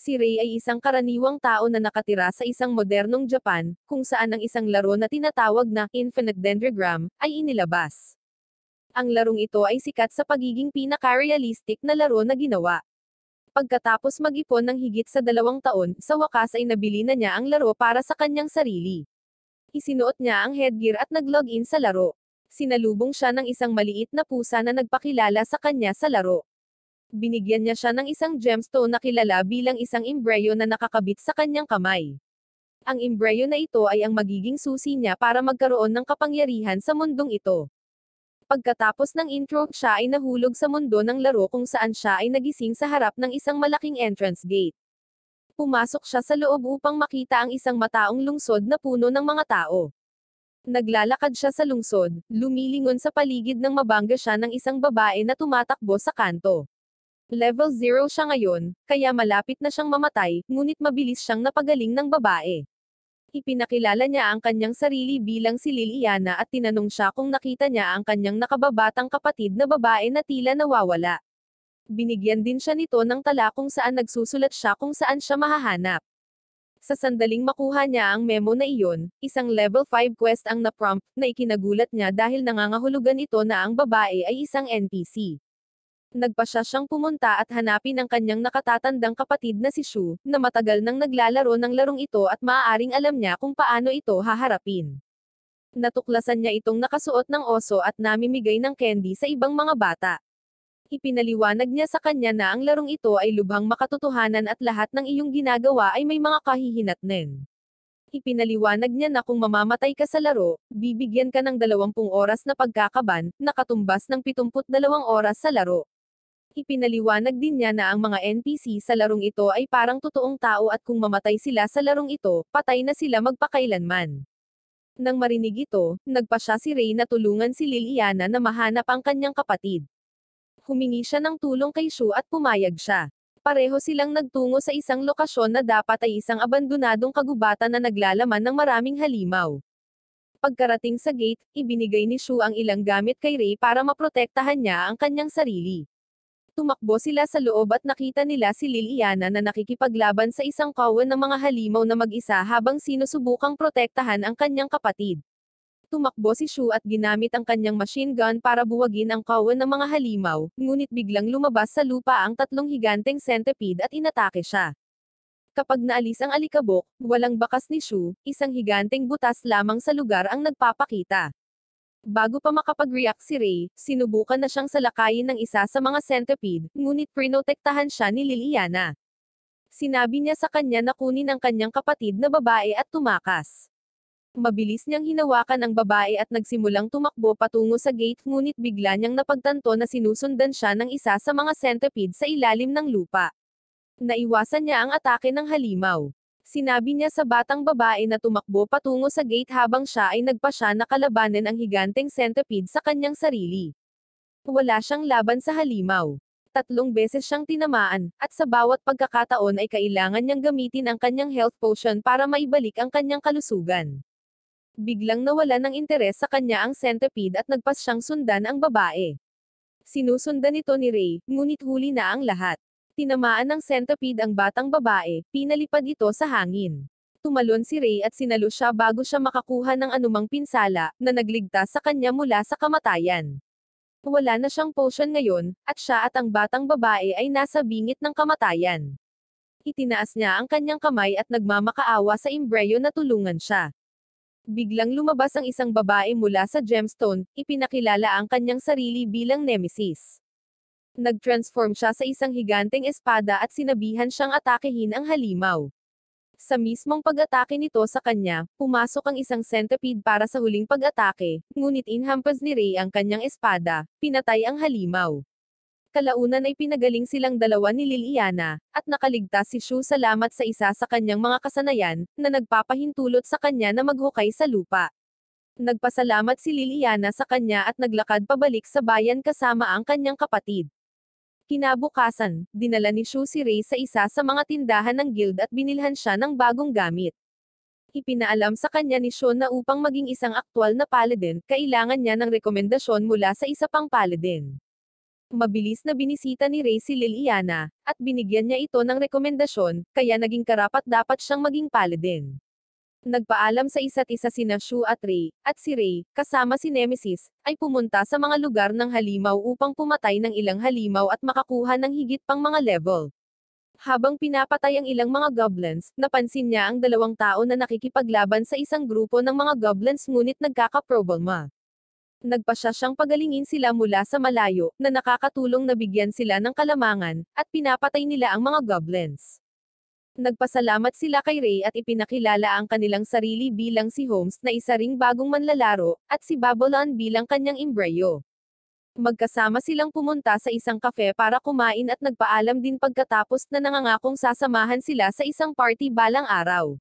Si Rei ay isang karaniwang tao na nakatira sa isang modernong Japan, kung saan ang isang laro na tinatawag na Infinite Dendrogram ay inilabas. Ang larong ito ay sikat sa pagiging pinaka-realistic na laro na ginawa. Pagkatapos mag-ipon ng higit sa 2 taon, sa wakas ay nabili na niya ang laro para sa kanyang sarili. Isinuot niya ang headgear at nag-login sa laro. Sinalubong siya ng isang maliit na pusa na nagpakilala sa kanya sa laro. Binigyan niya siya ng isang gemstone na kilala bilang isang imbreyo na nakakabit sa kanyang kamay. Ang imbreyo na ito ay ang magiging susi niya para magkaroon ng kapangyarihan sa mundong ito. Pagkatapos ng intro, siya ay nahulog sa mundo ng laro kung saan siya ay nagising sa harap ng isang malaking entrance gate. Pumasok siya sa loob upang makita ang isang mataong lungsod na puno ng mga tao. Naglalakad siya sa lungsod, lumilingon sa paligid nang mabangga siya ng isang babae na tumatakbo sa kanto. Level 0 siya ngayon, kaya malapit na siyang mamatay, ngunit mabilis siyang napagaling ng babae. Ipinakilala niya ang kanyang sarili bilang si Liliana at tinanong siya kung nakita niya ang kanyang nakababatang kapatid na babae na tila nawawala. Binigyan din siya nito ng tala kung saan nagsusulat siya kung saan siya mahahanap. Sa sandaling makuha niya ang memo na iyon, isang level 5 quest ang na-prompt, na ikinagulat niya dahil nangangahulugan ito na ang babae ay isang NPC. Nagpasya siyang pumunta at hanapin ang kanyang nakatatandang kapatid na si Shu, na matagal nang naglalaro ng larong ito at maaaring alam niya kung paano ito haharapin. Natuklasan niya itong nakasuot ng oso at namimigay ng candy sa ibang mga bata. Ipinaliwanag niya sa kanya na ang larong ito ay lubhang makatotohanan at lahat ng iyong ginagawa ay may mga kahihinatnan. Ipinaliwanag niya na kung mamamatay ka sa laro, bibigyan ka ng 20 oras na pagkakaban, na katumbas ng 72 oras sa laro. Ipinaliwanag din niya na ang mga NPC sa larong ito ay parang totoong tao at kung mamatay sila sa larong ito, patay na sila magpakailanman. Nang marinig ito, nagpasya si Rei na tulungan si Liliana na mahanap ang kanyang kapatid. Humingi siya ng tulong kay Shu at pumayag siya. Pareho silang nagtungo sa isang lokasyon na dapat ay isang abandonadong kagubatan na naglalaman ng maraming halimaw. Pagkarating sa gate, ibinigay ni Shu ang ilang gamit kay Rei para maprotektahan niya ang kanyang sarili. Tumakbo sila sa loob at nakita nila si Liliana na nakikipaglaban sa isang kawan ng mga halimaw na mag-isa habang sinusubukang protektahan ang kanyang kapatid. Tumakbo si Shu at ginamit ang kanyang machine gun para buwagin ang kawan ng mga halimaw, ngunit biglang lumabas sa lupa ang 3 higanteng centipede at inatake siya. Kapag naalis ang alikabok, walang bakas ni Shu, isang higanteng butas lamang sa lugar ang nagpapakita. Bago pa makapag-react si Rei, sinubukan na siyang salakayin ng isa sa mga centipede, ngunit prinotektahan siya ni Liliana. Sinabi niya sa kanya na kunin ang kanyang kapatid na babae at tumakas. Mabilis niyang hinawakan ang babae at nagsimulang tumakbo patungo sa gate ngunit bigla niyang napagtanto na sinusundan siya ng isa sa mga centipede sa ilalim ng lupa. Naiwasan niya ang atake ng halimaw. Sinabi niya sa batang babae na tumakbo patungo sa gate habang siya ay nagpasya na kalabanin ang higanteng centipede sa kanyang sarili. Wala siyang laban sa halimaw. 3 beses siyang tinamaan, at sa bawat pagkakataon ay kailangan niyang gamitin ang kanyang health potion para maibalik ang kanyang kalusugan. Biglang nawala ng interes sa kanya ang centipede at nagpas siyang sundan ang babae. Sinusundan ito ni Rei, ngunit huli na ang lahat. Tinamaan ng centipede ang batang babae, pinalipad ito sa hangin. Tumalon si Rei at sinalo siya bago siya makakuha ng anumang pinsala, na nagligtas sa kanya mula sa kamatayan. Wala na siyang potion ngayon, at siya at ang batang babae ay nasa bingit ng kamatayan. Itinaas niya ang kanyang kamay at nagmamakaawa sa imbreyo na tulungan siya. Biglang lumabas ang isang babae mula sa gemstone, ipinakilala ang kanyang sarili bilang Nemesis. Nag-transform siya sa isang higanteng espada at sinabihan siyang atakehin ang halimaw. Sa mismong pag-atake nito sa kanya, pumasok ang isang centipede para sa huling pag-atake, ngunit inhampas ni Rei ang kanyang espada, pinatay ang halimaw. Kalaunan ay pinagaling silang dalawa ni Liliana, at nakaligtas si Shu salamat sa isa sa kanyang mga kasanayan, na nagpapahintulot sa kanya na maghukay sa lupa. Nagpasalamat si Liliana sa kanya at naglakad pabalik sa bayan kasama ang kanyang kapatid. Kinabukasan, dinala ni Shu si Rei sa isa sa mga tindahan ng guild at binilhan siya ng bagong gamit. Ipinaalam sa kanya ni Shu na upang maging isang aktwal na paladin, kailangan niya ng rekomendasyon mula sa isa pang paladin. Mabilis na binisita ni Ray si Liliana, at binigyan niya ito ng rekomendasyon, kaya naging karapat-dapat siyang maging paladin. Nagpaalam sa isa't isa sina Shu at Ray, at si Ray, kasama si Nemesis, ay pumunta sa mga lugar ng halimaw upang pumatay ng ilang halimaw at makakuha ng higit pang mga level. Habang pinapatay ang ilang mga goblins, napansin niya ang dalawang tao na nakikipaglaban sa isang grupo ng mga goblins ngunit nagkakaproblema. Nagpasya siyang pagalingin sila mula sa malayo, na nakakatulong na bigyan sila ng kalamangan, at pinapatay nila ang mga goblins. Nagpasalamat sila kay Ray at ipinakilala ang kanilang sarili bilang si Holmes na isa ring bagong manlalaro, at si Babylon bilang kanyang imbryo. Magkasama silang pumunta sa isang kafe para kumain at nagpaalam din pagkatapos na nangangakong sasamahan sila sa isang party balang araw.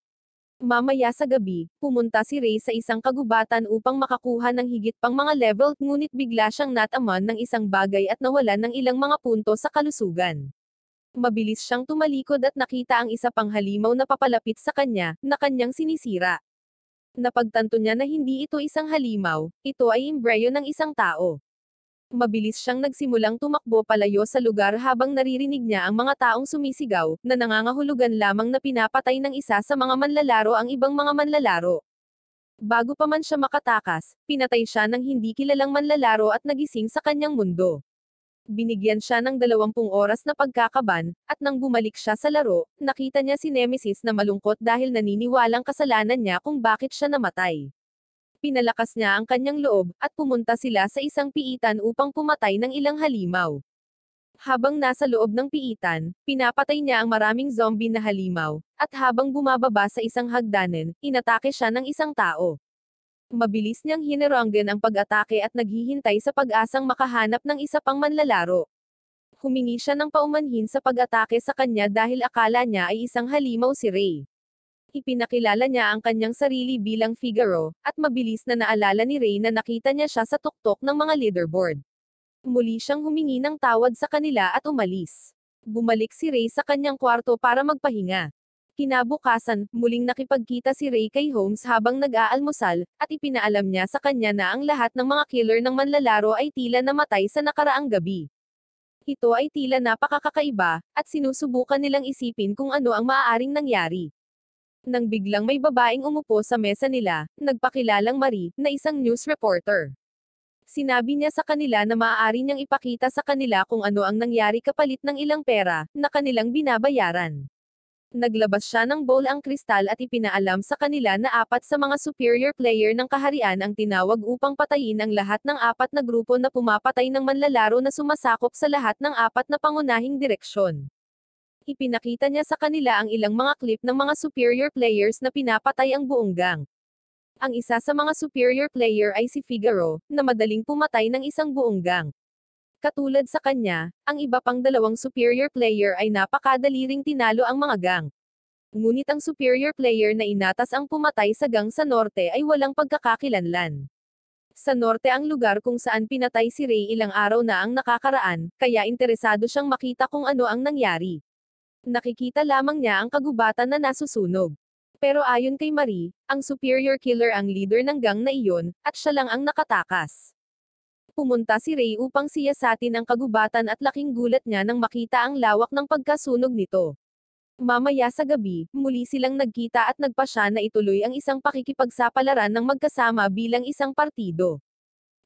Mamaya sa gabi, pumunta si Ray sa isang kagubatan upang makakuha ng higit pang mga level, ngunit bigla siyang nataman ng isang bagay at nawalan ng ilang mga punto sa kalusugan. Mabilis siyang tumalikod at nakita ang isa pang halimaw na papalapit sa kanya, na kanyang sinisira. Napagtanto niya na hindi ito isang halimaw, ito ay imbryo ng isang tao. Mabilis siyang nagsimulang tumakbo palayo sa lugar habang naririnig niya ang mga taong sumisigaw, na nangangahulugan lamang na pinapatay ng isa sa mga manlalaro ang ibang mga manlalaro. Bago pa man siya makatakas, pinatay siya ng hindi kilalang manlalaro at nagising sa kanyang mundo. Binigyan siya ng 20 oras na pagkakaban, at nang bumalik siya sa laro, nakita niya si Nemesis na malungkot dahil naniniwalang kasalanan niya kung bakit siya namatay. Pinalakas niya ang kanyang loob, at pumunta sila sa isang piitan upang pumatay ng ilang halimaw. Habang nasa loob ng piitan, pinapatay niya ang maraming zombie na halimaw, at habang bumababa sa isang hagdanan, inatake siya ng isang tao. Mabilis niyang hineranggan ang pag-atake at naghihintay sa pag-asang makahanap ng isa pang manlalaro. Humingi siya ng paumanhin sa pag-atake sa kanya dahil akala niya ay isang halimaw si Ray. Ipinakilala niya ang kanyang sarili bilang Figaro, at mabilis na naalala ni Ray na nakita niya siya sa tuktok ng mga leaderboard. Muli siyang humingi ng tawad sa kanila at umalis. Bumalik si Ray sa kanyang kwarto para magpahinga. Kinabukasan, muling nakipagkita si Ray kay Holmes habang nag-aalmusal, at ipinaalam niya sa kanya na ang lahat ng mga killer ng manlalaro ay tila namatay sa nakaraang gabi. Ito ay tila napakakaiba, at sinusubukan nilang isipin kung ano ang maaaring nangyari. Nang biglang may babaeng umupo sa mesa nila, nagpakilalang Marie, na isang news reporter. Sinabi niya sa kanila na maaari niyang ipakita sa kanila kung ano ang nangyari kapalit ng ilang pera, na kanilang binabayaran. Naglabas siya ng bowl ang kristal at ipinaalam sa kanila na 4 sa mga superior player ng kaharian ang tinawag upang patayin ang lahat ng 4 na grupo na pumapatay ng manlalaro na sumasakop sa lahat ng 4 na pangunahing direksyon. Ipinakita niya sa kanila ang ilang mga clip ng mga superior players na pinapatay ang buong gang. Ang isa sa mga superior player ay si Figaro, na madaling pumatay ng isang buong gang. Katulad sa kanya, ang iba pang 2 superior player ay napakadali ring tinalo ang mga gang. Ngunit ang superior player na inatas ang pumatay sa gang sa norte ay walang pagkakakilanlan. Sa norte ang lugar kung saan pinatay si Ray ilang araw na ang nakakaraan, kaya interesado siyang makita kung ano ang nangyari. Nakikita lamang niya ang kagubatan na nasusunog. Pero ayon kay Marie, ang superior killer ang leader ng gang na iyon, at siya lang ang nakatakas. Pumunta si Ray upang siyasatin ang kagubatan at laking gulat niya nang makita ang lawak ng pagkasunog nito. Mamaya sa gabi, muli silang nagkita at nagpasya na ituloy ang isang pakikipagsapalaran ng magkasama bilang isang partido.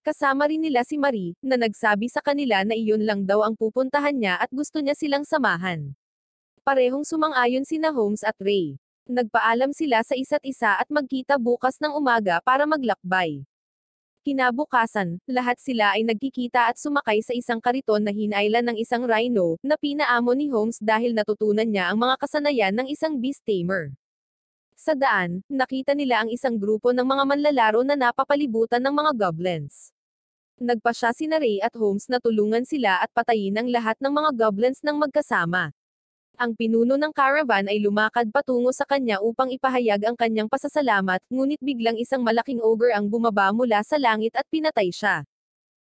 Kasama rin nila si Marie, na nagsabi sa kanila na iyon lang daw ang pupuntahan niya at gusto niya silang samahan. Parehong sumang-ayon sina Holmes at Ray. Nagpaalam sila sa isa't isa at magkita bukas ng umaga para maglakbay. Kinabukasan, lahat sila ay nagkikita at sumakay sa isang kariton na hinailan ng isang rhino, na pinaamo ni Holmes dahil natutunan niya ang mga kasanayan ng isang beast tamer. Sa daan, nakita nila ang isang grupo ng mga manlalaro na napapalibutan ng mga goblins. Nagpasya sina Ray at Holmes na tulungan sila at patayin ang lahat ng mga goblins ng magkasama. Ang pinuno ng caravan ay lumakad patungo sa kanya upang ipahayag ang kanyang pasasalamat, ngunit biglang isang malaking ogre ang bumaba mula sa langit at pinatay siya.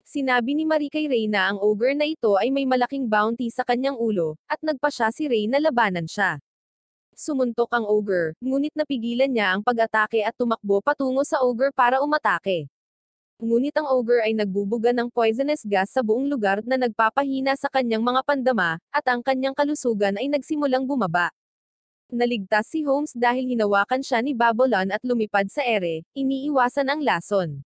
Sinabi ni Marie kay Ray na ang ogre na ito ay may malaking bounty sa kanyang ulo, at nagpasya si Ray na labanan siya. Sumuntok ang ogre, ngunit napigilan niya ang pag-atake at tumakbo patungo sa ogre para umatake. Ngunit ang ogre ay nagbubuga ng poisonous gas sa buong lugar na nagpapahina sa kanyang mga pandama, at ang kanyang kalusugan ay nagsimulang bumaba. Naligtas si Holmes dahil hinawakan siya ni Babylon at lumipad sa ere, iniiwasan ang lason.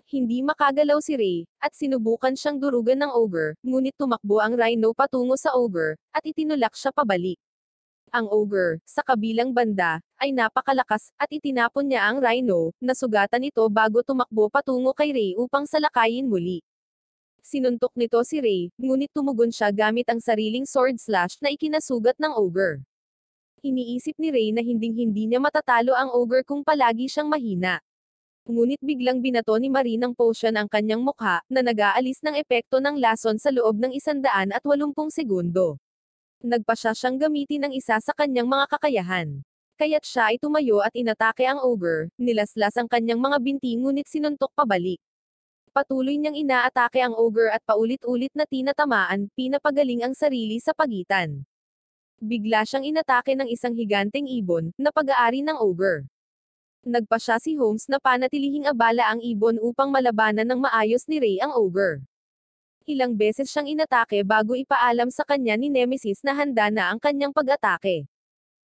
Hindi makagalaw si Ray, at sinubukan siyang durugan ng ogre, ngunit tumakbo ang rhino patungo sa ogre, at itinulak siya pabalik. Ang ogre, sa kabilang banda, ay napakalakas, at itinapon niya ang rhino, nasugatan ito bago tumakbo patungo kay Ray upang salakayin muli. Sinuntok nito si Ray, ngunit tumugon siya gamit ang sariling sword slash na ikinasugat ng ogre. Iniisip ni Ray na hinding-hindi niya matatalo ang ogre kung palagi siyang mahina. Ngunit biglang binato ni Marie ng potion ang kanyang mukha, na nag-aalis ng epekto ng lason sa loob ng 180 segundo. Nagpa siya siyang gamitin ang isa sa kanyang mga kakayahan. Kaya't siya ay tumayo at inatake ang ogre, nilaslas ang kanyang mga binti ngunit sinuntok pabalik. Patuloy niyang inaatake ang ogre at paulit-ulit na tinatamaan, pinapagaling ang sarili sa pagitan. Bigla siyang inatake ng isang higanteng ibon, na pag-aari ng ogre. Nagpa siya si Holmes na panatilihing abala ang ibon upang malabanan ng maayos ni Ray ang ogre. Ilang beses siyang inatake bago ipaalam sa kanya ni Nemesis na handa na ang kanyang pag-atake.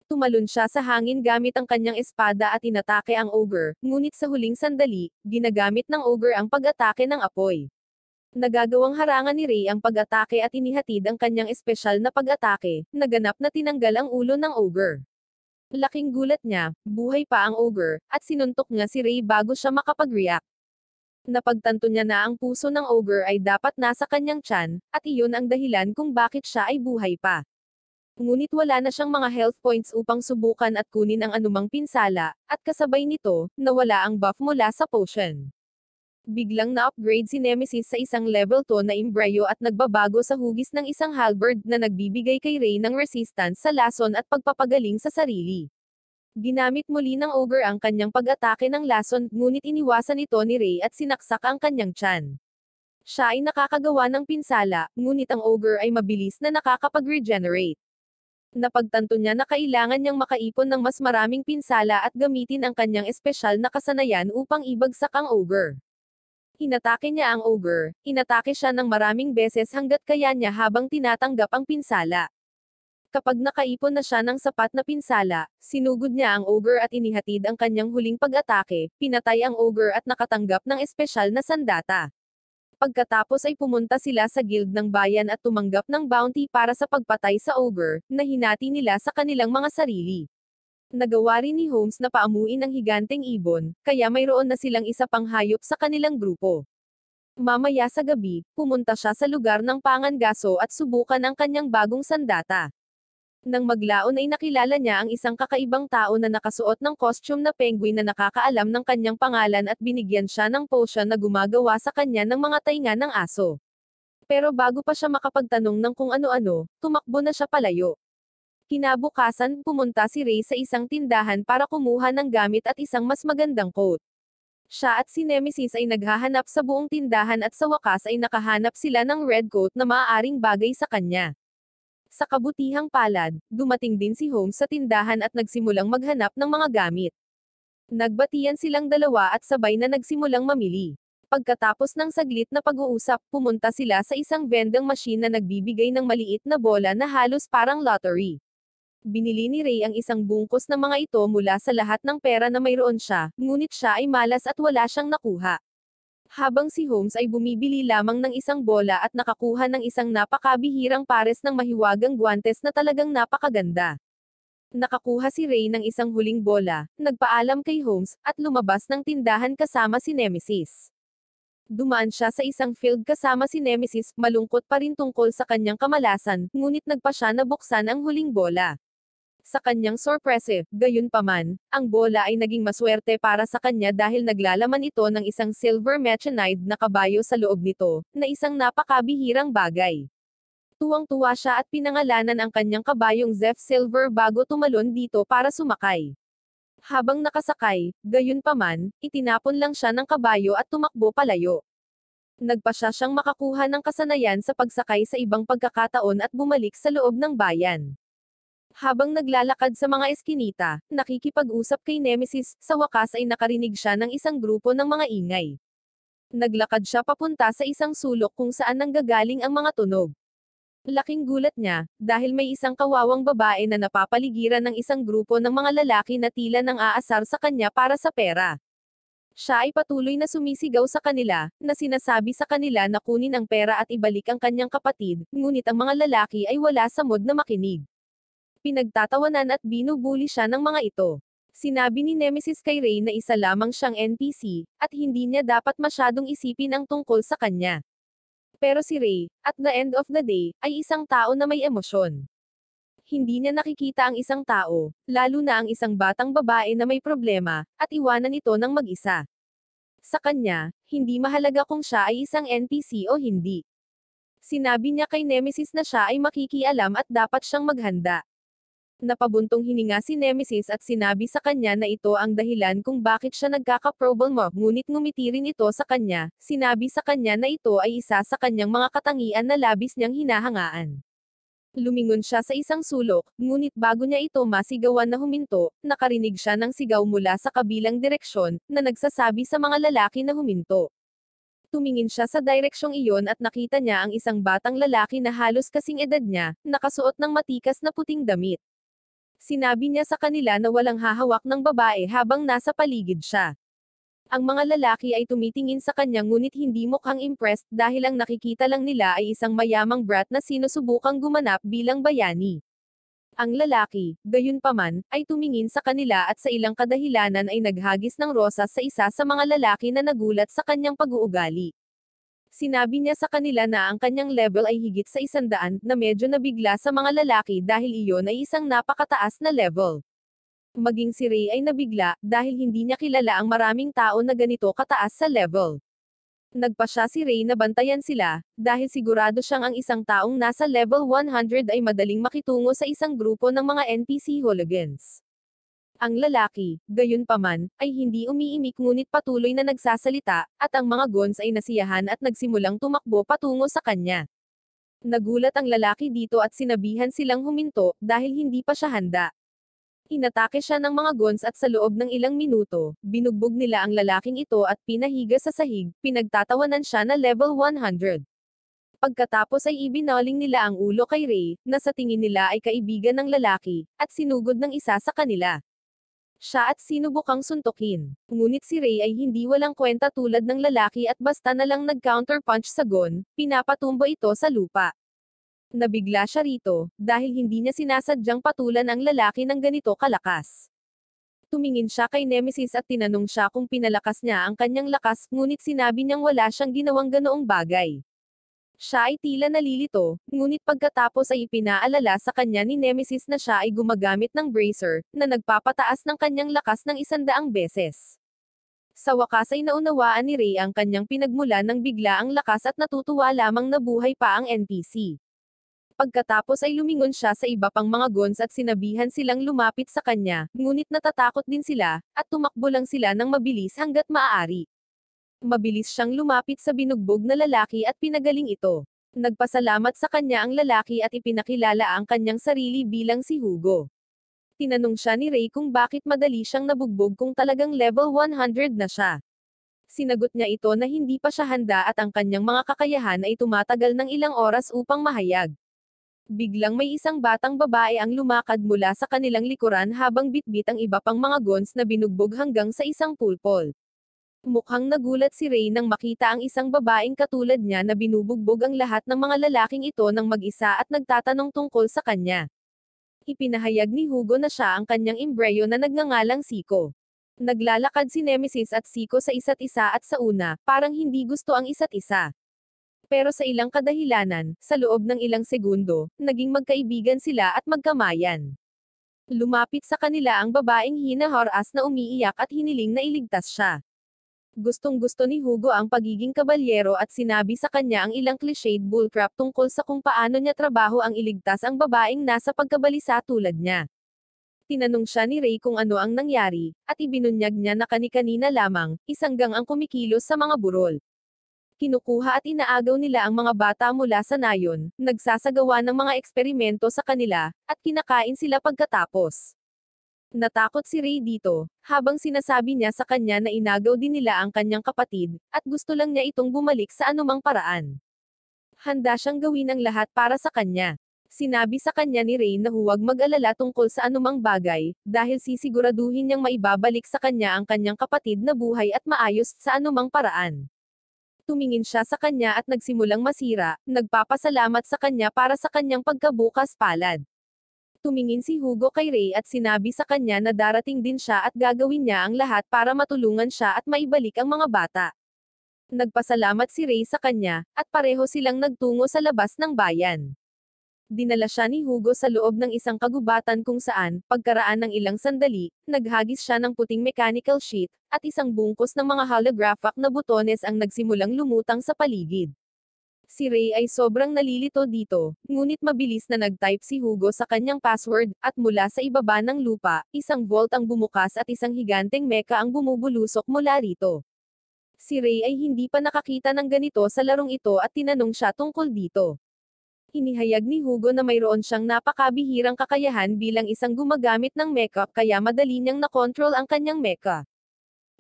Tumalon siya sa hangin gamit ang kanyang espada at inatake ang ogre, ngunit sa huling sandali, ginagamit ng ogre ang pag-atake ng apoy. Nagagawang harangan ni Ray ang pag-atake at inihatid ang kanyang espesyal na pag-atake, naganap na tinanggal ang ulo ng ogre. Laking gulat niya, buhay pa ang ogre, at sinuntok niya si Ray bago siya makapag-react. Napagtanto niya na ang puso ng ogre ay dapat nasa kanyang tiyan, at iyon ang dahilan kung bakit siya ay buhay pa. Ngunit wala na siyang mga health points upang subukan at kunin ang anumang pinsala, at kasabay nito, nawala ang buff mula sa potion. Biglang na-upgrade si Nemesis sa isang level 2 na imbryo at nagbabago sa hugis ng isang halberd na nagbibigay kay Ray ng resistance sa lason at pagpapagaling sa sarili. Ginamit muli ng ogre ang kanyang pag-atake ng lason, ngunit iniwasan ito ni Ray at sinaksak ang kanyang tiyan. Siya ay nakakagawa ng pinsala, ngunit ang ogre ay mabilis na nakakapag-regenerate. Napagtanto niya na kailangan niyang makaipon ng mas maraming pinsala at gamitin ang kanyang espesyal na kasanayan upang ibagsak ang ogre. Inatake niya ang ogre, inatake siya ng maraming beses hanggat kaya niya habang tinatanggap ang pinsala. Kapag nakaipon na siya ng sapat na pinsala, sinugod niya ang ogre at inihatid ang kanyang huling pag-atake, pinatay ang ogre at nakatanggap ng espesyal na sandata. Pagkatapos ay pumunta sila sa guild ng bayan at tumanggap ng bounty para sa pagpatay sa ogre, na hinati nila sa kanilang mga sarili. Nagawa rin ni Holmes na paamuin ang higanteng ibon, kaya mayroon na silang isa pang hayop sa kanilang grupo. Mamaya sa gabi, pumunta siya sa lugar ng pangangaso at subukan ang kanyang bagong sandata. Nang maglaon ay nakilala niya ang isang kakaibang tao na nakasuot ng costume na penguin na nakakaalam ng kanyang pangalan at binigyan siya ng potion na gumagawa sa kanya ng mga tainga ng aso. Pero bago pa siya makapagtanong ng kung ano-ano, tumakbo na siya palayo. Kinabukasan, pumunta si Ray sa isang tindahan para kumuha ng gamit at isang mas magandang coat. Siya at si Nemesis ay naghahanap sa buong tindahan at sa wakas ay nakahanap sila ng red coat na maaaring bagay sa kanya. Sa kabutihang palad, dumating din si Holmes sa tindahan at nagsimulang maghanap ng mga gamit. Nagbatian silang dalawa at sabay na nagsimulang mamili. Pagkatapos ng saglit na pag-uusap, pumunta sila sa isang vending machine na nagbibigay ng maliit na bola na halos parang lottery. Binili ni Ray ang isang bungkus ng mga ito mula sa lahat ng pera na mayroon siya, ngunit siya ay malas at wala siyang nakuha. Habang si Holmes ay bumibili lamang ng isang bola at nakakuha ng isang napakabihirang pares ng mahiwagang guwantes na talagang napakaganda. Nakakuha si Ray ng isang huling bola, nagpaalam kay Holmes, at lumabas ng tindahan kasama si Nemesis. Dumaan siya sa isang field kasama si Nemesis, malungkot pa rin tungkol sa kanyang kamalasan, ngunit nagpa siya na buksan ang huling bola. Sa kanyang sorpresa, gayunpaman, ang bola ay naging maswerte para sa kanya dahil naglalaman ito ng isang silver mechanide na kabayo sa loob nito, na isang napakabihirang bagay. Tuwang-tuwa siya at pinangalanan ang kanyang kabayong Zeph Silver bago tumalon dito para sumakay. Habang nakasakay, gayunpaman, itinapon lang siya ng kabayo at tumakbo palayo. Nagpa siya siyang makakuha ng kasanayan sa pagsakay sa ibang pagkakataon at bumalik sa loob ng bayan. Habang naglalakad sa mga eskinita, nakikipag-usap kay Nemesis, sa wakas ay nakarinig siya ng isang grupo ng mga ingay. Naglakad siya papunta sa isang sulok kung saan nanggagaling ang mga tunog. Laking gulat niya, dahil may isang kawawang babae na napapaligiran ng isang grupo ng mga lalaki na tila nang aasar sa kanya para sa pera. Siya ay patuloy na sumisigaw sa kanila, na sinasabi sa kanila na kunin ang pera at ibalik ang kanyang kapatid, ngunit ang mga lalaki ay wala sa mood na makinig. Pinagtatawanan at binubuli siya ng mga ito. Sinabi ni Nemesis kay Ray na isa lamang siyang NPC, at hindi niya dapat masyadong isipin ang tungkol sa kanya. Pero si Ray, at the end of the day, ay isang tao na may emosyon. Hindi niya nakikita ang isang tao, lalo na ang isang batang babae na may problema, at iwanan ito ng mag-isa. Sa kanya, hindi mahalaga kung siya ay isang NPC o hindi. Sinabi niya kay Nemesis na siya ay makikialam at dapat siyang maghanda. Napabuntong hininga si Nemesis at sinabi sa kanya na ito ang dahilan kung bakit siya nagkaka-problema, ngunit ngumiti rin ito sa kanya, sinabi sa kanya na ito ay isa sa kanyang mga katangian na labis niyang hinahangaan. Lumingon siya sa isang sulok, ngunit bago niya ito masigawan na huminto, nakarinig siya ng sigaw mula sa kabilang direksyon, na nagsasabi sa mga lalaki na huminto. Tumingin siya sa direksyong iyon at nakita niya ang isang batang lalaki na halos kasing edad niya, nakasuot ng matikas na puting damit. Sinabi niya sa kanila na walang hahawak ng babae habang nasa paligid siya. Ang mga lalaki ay tumitingin sa kanya ngunit hindi mukhang impressed dahil ang nakikita lang nila ay isang mayamang brat na sinusubukang gumanap bilang bayani. Ang lalaki, gayunpaman, ay tumingin sa kanila at sa ilang kadahilanan ay naghagis ng rosas sa isa sa mga lalaki na nagulat sa kanyang pag-uugali. Sinabi niya sa kanila na ang kanyang level ay higit sa 100, na medyo nabigla sa mga lalaki dahil iyon ay isang napakataas na level. Maging si Ray ay nabigla, dahil hindi niya kilala ang maraming tao na ganito kataas sa level. Nagpa siya si Ray na bantayan sila, dahil sigurado siyang ang isang taong nasa level 100 ay madaling makitungo sa isang grupo ng mga NPC hooligans. Ang lalaki, gayunpaman, ay hindi umiimik ngunit patuloy na nagsasalita, at ang mga goons ay nasiyahan at nagsimulang tumakbo patungo sa kanya. Nagulat ang lalaki dito at sinabihan silang huminto, dahil hindi pa siya handa. Inatake siya ng mga goons at sa loob ng ilang minuto, binugbog nila ang lalaking ito at pinahiga sa sahig, pinagtatawanan siya na level 100. Pagkatapos ay ibinoling nila ang ulo kay Ray, na sa tingin nila ay kaibigan ng lalaki, at sinugod ng isa sa kanila. Siya at sinubukang suntukin. Ngunit si Ray ay hindi walang kwenta tulad ng lalaki at basta na lang nag-counterpunch sa gun, pinapatumbo ito sa lupa. Nabigla siya rito, dahil hindi niya sinasadyang patulan ang lalaki ng ganito kalakas. Tumingin siya kay Nemesis at tinanong siya kung pinalakas niya ang kanyang lakas, ngunit sinabi niyang wala siyang ginawang ganoong bagay. Siya ay tila nalilito, ngunit pagkatapos ay ipinaalala sa kanya ni Nemesis na siya ay gumagamit ng bracer, na nagpapataas ng kanyang lakas ng 100 beses. Sa wakas ay naunawaan ni Ray ang kanyang pinagmula ng bigla ang lakas at natutuwa lamang na buhay pa ang NPC. Pagkatapos ay lumingon siya sa iba pang mga goons at sinabihan silang lumapit sa kanya, ngunit natatakot din sila, at tumakbo lang sila ng mabilis hanggat maaari. Mabilis siyang lumapit sa binugbog na lalaki at pinagaling ito. Nagpasalamat sa kanya ang lalaki at ipinakilala ang kanyang sarili bilang si Hugo. Tinanong siya ni Ray kung bakit madali siyang nabugbog kung talagang level 100 na siya. Sinagot niya ito na hindi pa siya handa at ang kanyang mga kakayahan ay tumatagal ng ilang oras upang mahayag. Biglang may isang batang babae ang lumakad mula sa kanilang likuran habang bitbit ang iba pang mga goons na binugbog hanggang sa isang pulpol. Mukhang nagulat si Ray nang makita ang isang babaeng katulad niya na binubugbog ang lahat ng mga lalaking ito ng mag-isa at nagtatanong tungkol sa kanya. Ipinahayag ni Hugo na siya ang kanyang embreyo na nagngangalang Siko. Naglalakad si Nemesis at Siko sa isa't isa at sa una, parang hindi gusto ang isa't isa. Pero sa ilang kadahilanan, sa loob ng ilang segundo, naging magkaibigan sila at magkamayan. Lumapit sa kanila ang babaeng hinaharas na umiiyak at hiniling na iligtas siya. Gustong-gusto ni Hugo ang pagiging kabalyero at sinabi sa kanya ang ilang cliched bullcrap tungkol sa kung paano niya trabaho ang iligtas ang babaeng nasa pagkabalisa tulad niya. Tinanong siya ni Ray kung ano ang nangyari, at ibinunyag niya na kani-kanina lamang, isang gang ang kumikilos sa mga burol. Kinukuha at inaagaw nila ang mga bata mula sa nayon, nagsasagawa ng mga eksperimento sa kanila, at kinakain sila pagkatapos. Natakot si Ray dito, habang sinasabi niya sa kanya na inagaw din nila ang kanyang kapatid, at gusto lang niya itong bumalik sa anumang paraan. Handa siyang gawin ang lahat para sa kanya. Sinabi sa kanya ni Ray na huwag mag-alala tungkol sa anumang bagay, dahil sisiguraduhin niyang maibabalik sa kanya ang kanyang kapatid na buhay at maayos sa anumang paraan. Tumingin siya sa kanya at nagsimulang masira, nagpapasalamat sa kanya para sa kanyang pagkabukas palad. Tumingin si Hugo kay Ray at sinabi sa kanya na darating din siya at gagawin niya ang lahat para matulungan siya at maibalik ang mga bata. Nagpasalamat si Ray sa kanya, at pareho silang nagtungo sa labas ng bayan. Dinala siya ni Hugo sa loob ng isang kagubatan kung saan, pagkaraan ng ilang sandali, naghagis siya ng puting mechanical sheet, at isang bungkus ng mga holographic na butones ang nagsimulang lumutang sa paligid. Si Ray ay sobrang nalilito dito, ngunit mabilis na nag-type si Hugo sa kanyang password, at mula sa ibaba ng lupa, isang vault ang bumukas at isang higanteng mecha ang bumubulusok mula rito. Si Ray ay hindi pa nakakita ng ganito sa larong ito at tinanong siya tungkol dito. Inihayag ni Hugo na mayroon siyang napakabihirang kakayahan bilang isang gumagamit ng mecha, kaya madali niyang nakontrol ang kanyang mecha.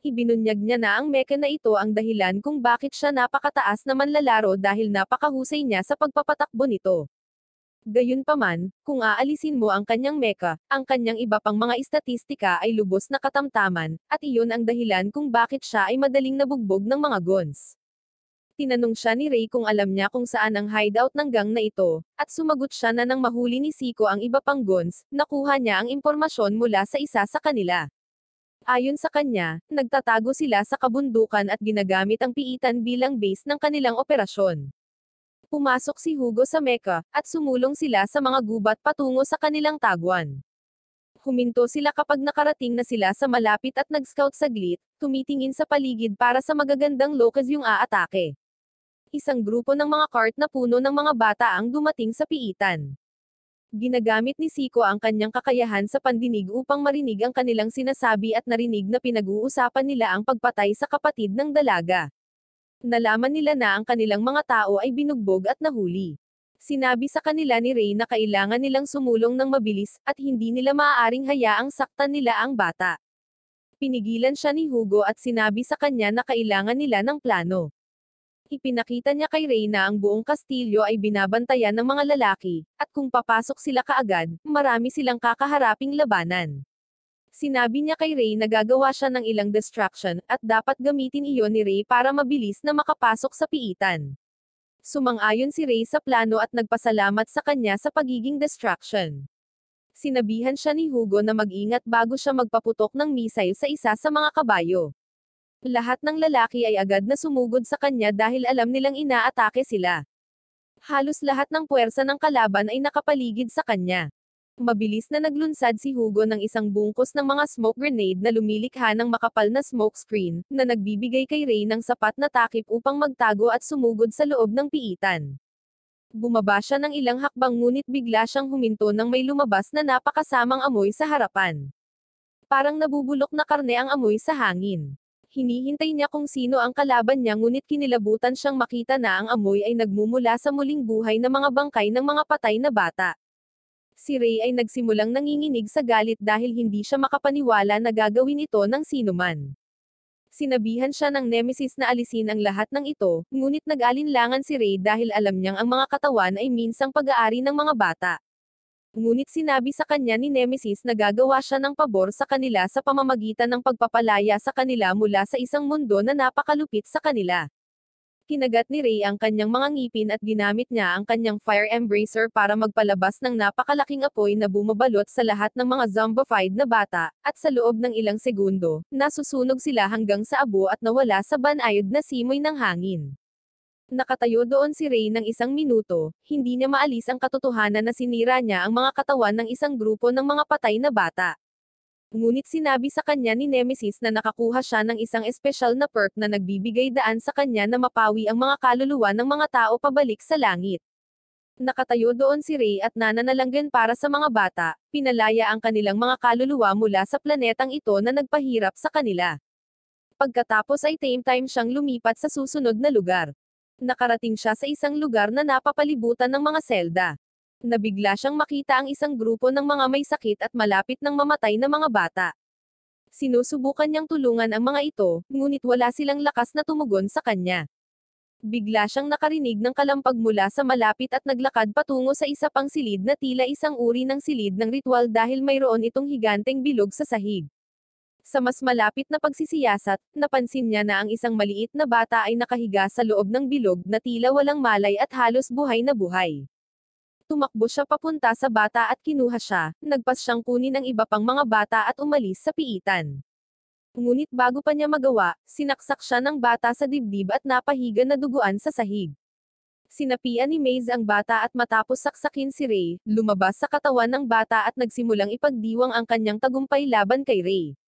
Ibinunyag niya na ang mecha na ito ang dahilan kung bakit siya napakataas na manlalaro dahil napakahusay niya sa pagpapatakbo nito. Gayunpaman, kung aalisin mo ang kanyang mecha, ang kanyang iba pang mga istatistika ay lubos na katamtaman, at iyon ang dahilan kung bakit siya ay madaling nabugbog ng mga guns. Tinanong siya ni Ray kung alam niya kung saan ang hideout ng gang na ito, at sumagot siya na nang mahuli ni Zico ang iba pang guns, nakuha niya ang impormasyon mula sa isa sa kanila. Ayon sa kanya, nagtatago sila sa kabundukan at ginagamit ang piitan bilang base ng kanilang operasyon. Pumasok si Hugo sa mecha, at sumulong sila sa mga gubat patungo sa kanilang taguan. Huminto sila kapag nakarating na sila sa malapit at nag-scout saglit, tumitingin sa paligid para sa magagandang locus yung aatake. Isang grupo ng mga cart na puno ng mga bata ang dumating sa piitan. Ginagamit ni Zico ang kanyang kakayahan sa pandinig upang marinig ang kanilang sinasabi at narinig na pinag-uusapan nila ang pagpatay sa kapatid ng dalaga. Nalaman nila na ang kanilang mga tao ay binugbog at nahuli. Sinabi sa kanila ni Ray na kailangan nilang sumulong ng mabilis, at hindi nila maaaring hayaang saktan nila ang bata. Pinigilan siya ni Hugo at sinabi sa kanya na kailangan nila ng plano. Ipinakita niya kay Ray na ang buong kastilyo ay binabantayan ng mga lalaki, at kung papasok sila kaagad, marami silang kakaharaping labanan. Sinabi niya kay Ray na gagawa siya ng ilang distraction, at dapat gamitin iyon ni Ray para mabilis na makapasok sa piitan. Sumang-ayon si Ray sa plano at nagpasalamat sa kanya sa pagiging distraction. Sinabihan siya ni Hugo na mag-ingat bago siya magpaputok ng missile sa isa sa mga kabayo. Lahat ng lalaki ay agad na sumugod sa kanya dahil alam nilang inaatake sila. Halos lahat ng puwersa ng kalaban ay nakapaligid sa kanya. Mabilis na naglunsad si Hugo ng isang bungkus ng mga smoke grenade na lumilikha ng makapal na smoke screen, na nagbibigay kay Ray ng sapat na takip upang magtago at sumugod sa loob ng piitan. Bumaba siya ng ilang hakbang ngunit bigla siyang huminto nang may lumabas na napakasamang amoy sa harapan. Parang nabubulok na karne ang amoy sa hangin. Hinihintay niya kung sino ang kalaban niya ngunit kinilabutan siyang makita na ang amoy ay nagmumula sa muling buhay na mga bangkay ng mga patay na bata. Si Ray ay nagsimulang nanginginig sa galit dahil hindi siya makapaniwala na gagawin ito ng sinuman. Sinabihan siya ng Nemesis na alisin ang lahat ng ito, ngunit nag-alinlangan si Ray dahil alam niyang ang mga katawan ay minsang pag-aari ng mga bata. Ngunit sinabi sa kanya ni Nemesis na gagawa siya ng pabor sa kanila sa pamamagitan ng pagpapalaya sa kanila mula sa isang mundo na napakalupit sa kanila. Kinagat ni Ray ang kanyang mga ngipin at ginamit niya ang kanyang Fire Embracer para magpalabas ng napakalaking apoy na bumabalot sa lahat ng mga zombified na bata, at sa loob ng ilang segundo, nasusunog sila hanggang sa abo at nawala sa banayad na simoy ng hangin. Nakatayo doon si Ray ng isang minuto, hindi niya maalis ang katotohanan na sinira niya ang mga katawan ng isang grupo ng mga patay na bata. Ngunit sinabi sa kanya ni Nemesis na nakakuha siya ng isang espesyal na perk na nagbibigay daan sa kanya na mapawi ang mga kaluluwa ng mga tao pabalik sa langit. Nakatayo doon si Ray at nananalanggan para sa mga bata, pinalaya ang kanilang mga kaluluwa mula sa planetang ito na nagpahirap sa kanila. Pagkatapos ay time siyang lumipat sa susunod na lugar. Nakarating siya sa isang lugar na napapalibutan ng mga selda. Nabigla siyang makita ang isang grupo ng mga may sakit at malapit ng mamatay na mga bata. Sinusubukan niyang tulungan ang mga ito, ngunit wala silang lakas na tumugon sa kanya. Bigla siyang nakarinig ng kalampag mula sa malapit at naglakad patungo sa isa pang silid na tila isang uri ng silid ng ritual dahil mayroon itong higanteng bilog sa sahig. Sa mas malapit na pagsisiyasat, napansin niya na ang isang maliit na bata ay nakahiga sa loob ng bilog na tila walang malay at halos buhay na buhay. Tumakbo siya papunta sa bata at kinuha siya, nagpas siyang kunin ang iba pang mga bata at umalis sa piitan. Ngunit bago pa niya magawa, sinaksak siya ng bata sa dibdib at napahiga na duguan sa sahig. Sinapian ni Maze ang bata at matapos saksakin si Ray, lumabas sa katawan ng bata at nagsimulang ipagdiwang ang kanyang tagumpay laban kay Ray.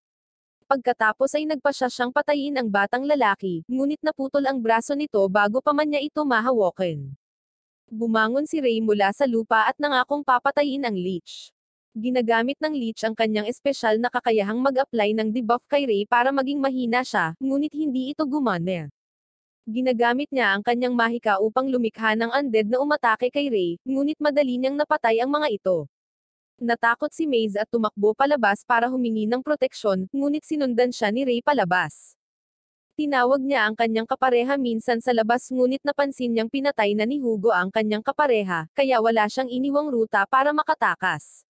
Pagkatapos ay nagpasya siyang patayin ang batang lalaki, ngunit naputol ang braso nito bago pa man niya ito mahawakan. Bumangon si Ray mula sa lupa at nangakong papatayin ang leech. Ginagamit ng leech ang kanyang espesyal na kakayahang mag-apply ng debuff kay Ray para maging mahina siya, ngunit hindi ito gumana. Ginagamit niya ang kanyang mahika upang lumikha ng undead na umatake kay Ray, ngunit madali niyang napatay ang mga ito. Natakot si Maze at tumakbo palabas para humingi ng proteksyon, ngunit sinundan siya ni Ray palabas. Tinawag niya ang kanyang kapareha minsan sa labas ngunit napansin niyang pinatay na ni Hugo ang kanyang kapareha, kaya wala siyang iniwang ruta para makatakas.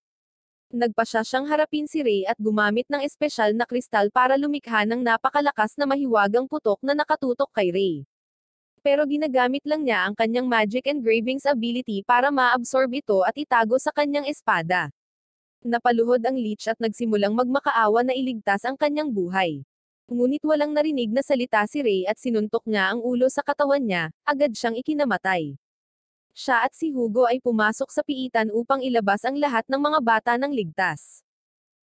Nagpasya siyang harapin si Ray at gumamit ng espesyal na kristal para lumikha ng napakalakas na mahiwagang putok na nakatutok kay Ray. Pero ginagamit lang niya ang kanyang magic engravings ability para ma-absorb ito at itago sa kanyang espada. Napaluhod ang leech at nagsimulang magmakaawa na iligtas ang kanyang buhay. Ngunit walang narinig na salita si Ray at sinuntok niya ang ulo sa katawan niya, agad siyang ikinamatay. Siya at si Hugo ay pumasok sa piitan upang ilabas ang lahat ng mga bata ng ligtas.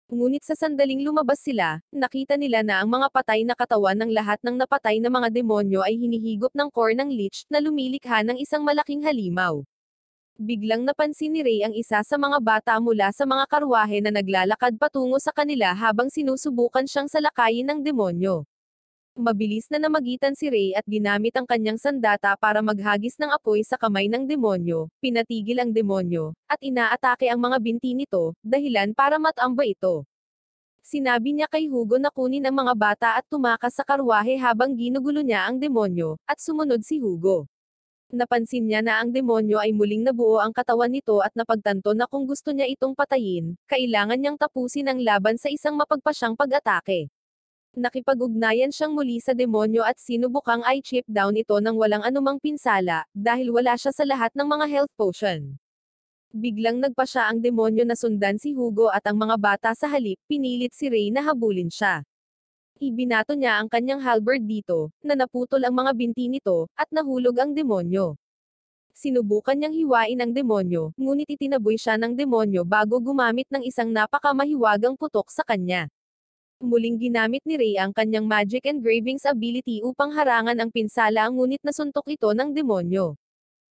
Ngunit sa sandaling lumabas sila, nakita nila na ang mga patay na katawan ng lahat ng napatay na mga demonyo ay hinihigop ng core ng leech na lumilikha ng isang malaking halimaw. Biglang napansin ni Ray ang isa sa mga bata mula sa mga karwahe na naglalakad patungo sa kanila habang sinusubukan siyang salakayin ng demonyo. Mabilis na namagitan si Ray at ginamit ang kanyang sandata para maghagis ng apoy sa kamay ng demonyo, pinatigil ang demonyo, at inaatake ang mga binti nito, dahilan para matamba ito. Sinabi niya kay Hugo na kunin ang mga bata at tumakas sa karwahe habang ginugulo niya ang demonyo, at sumunod si Hugo. Napansin niya na ang demonyo ay muling nabuo ang katawan nito at napagtanto na kung gusto niya itong patayin, kailangan niyang tapusin ang laban sa isang mapagpasyang pag-atake. Nakipag-ugnayan siyang muli sa demonyo at sinubukang i-chip down ito ng walang anumang pinsala, dahil wala siya sa lahat ng mga health potion. Biglang nagpasya ang demonyo na sundan si Hugo at ang mga bata sa halip, pinilit si Ray na habulin siya. Ibinato niya ang kanyang halberd dito, na naputol ang mga binti nito, at nahulog ang demonyo. Sinubukan niyang hiwain ang demonyo, ngunit itinaboy siya ng demonyo bago gumamit ng isang napakamahiwagang putok sa kanya. Muling ginamit ni Ray ang kanyang magic engravings ability upang harangan ang pinsala ngunit nasuntok ito ng demonyo.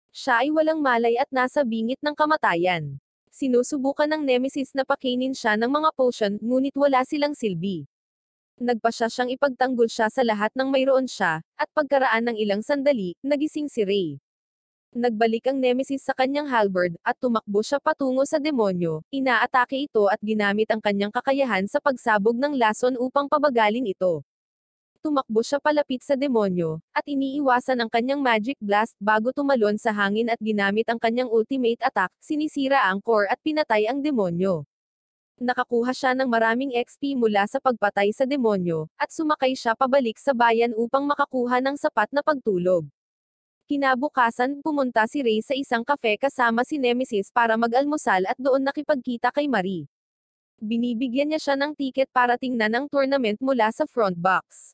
Siya ay walang malay at nasa bingit ng kamatayan. Sinusubukan ng Nemesis na pakainin siya ng mga potion, ngunit wala silang silbi. Nagpasya siyang ipagtanggol siya sa lahat ng mayroon siya, at pagkaraan ng ilang sandali, nagising si Ray. Nagbalik ang Nemesis sa kanyang halberd, at tumakbo siya patungo sa demonyo, inaatake ito at ginamit ang kanyang kakayahan sa pagsabog ng lason upang pabagalin ito. Tumakbo siya palapit sa demonyo, at iniiwasan ang kanyang magic blast bago tumalon sa hangin at ginamit ang kanyang ultimate attack, sinisira ang core at pinatay ang demonyo. Nakakuha siya ng maraming XP mula sa pagpatay sa demonyo, at sumakay siya pabalik sa bayan upang makakuha ng sapat na pagtulog. Kinabukasan, pumunta si Ray sa isang kafe kasama si Nemesis para mag-almusal at doon nakipagkita kay Marie. Binibigyan niya siya ng tiket para tingnan ang tournament mula sa front box.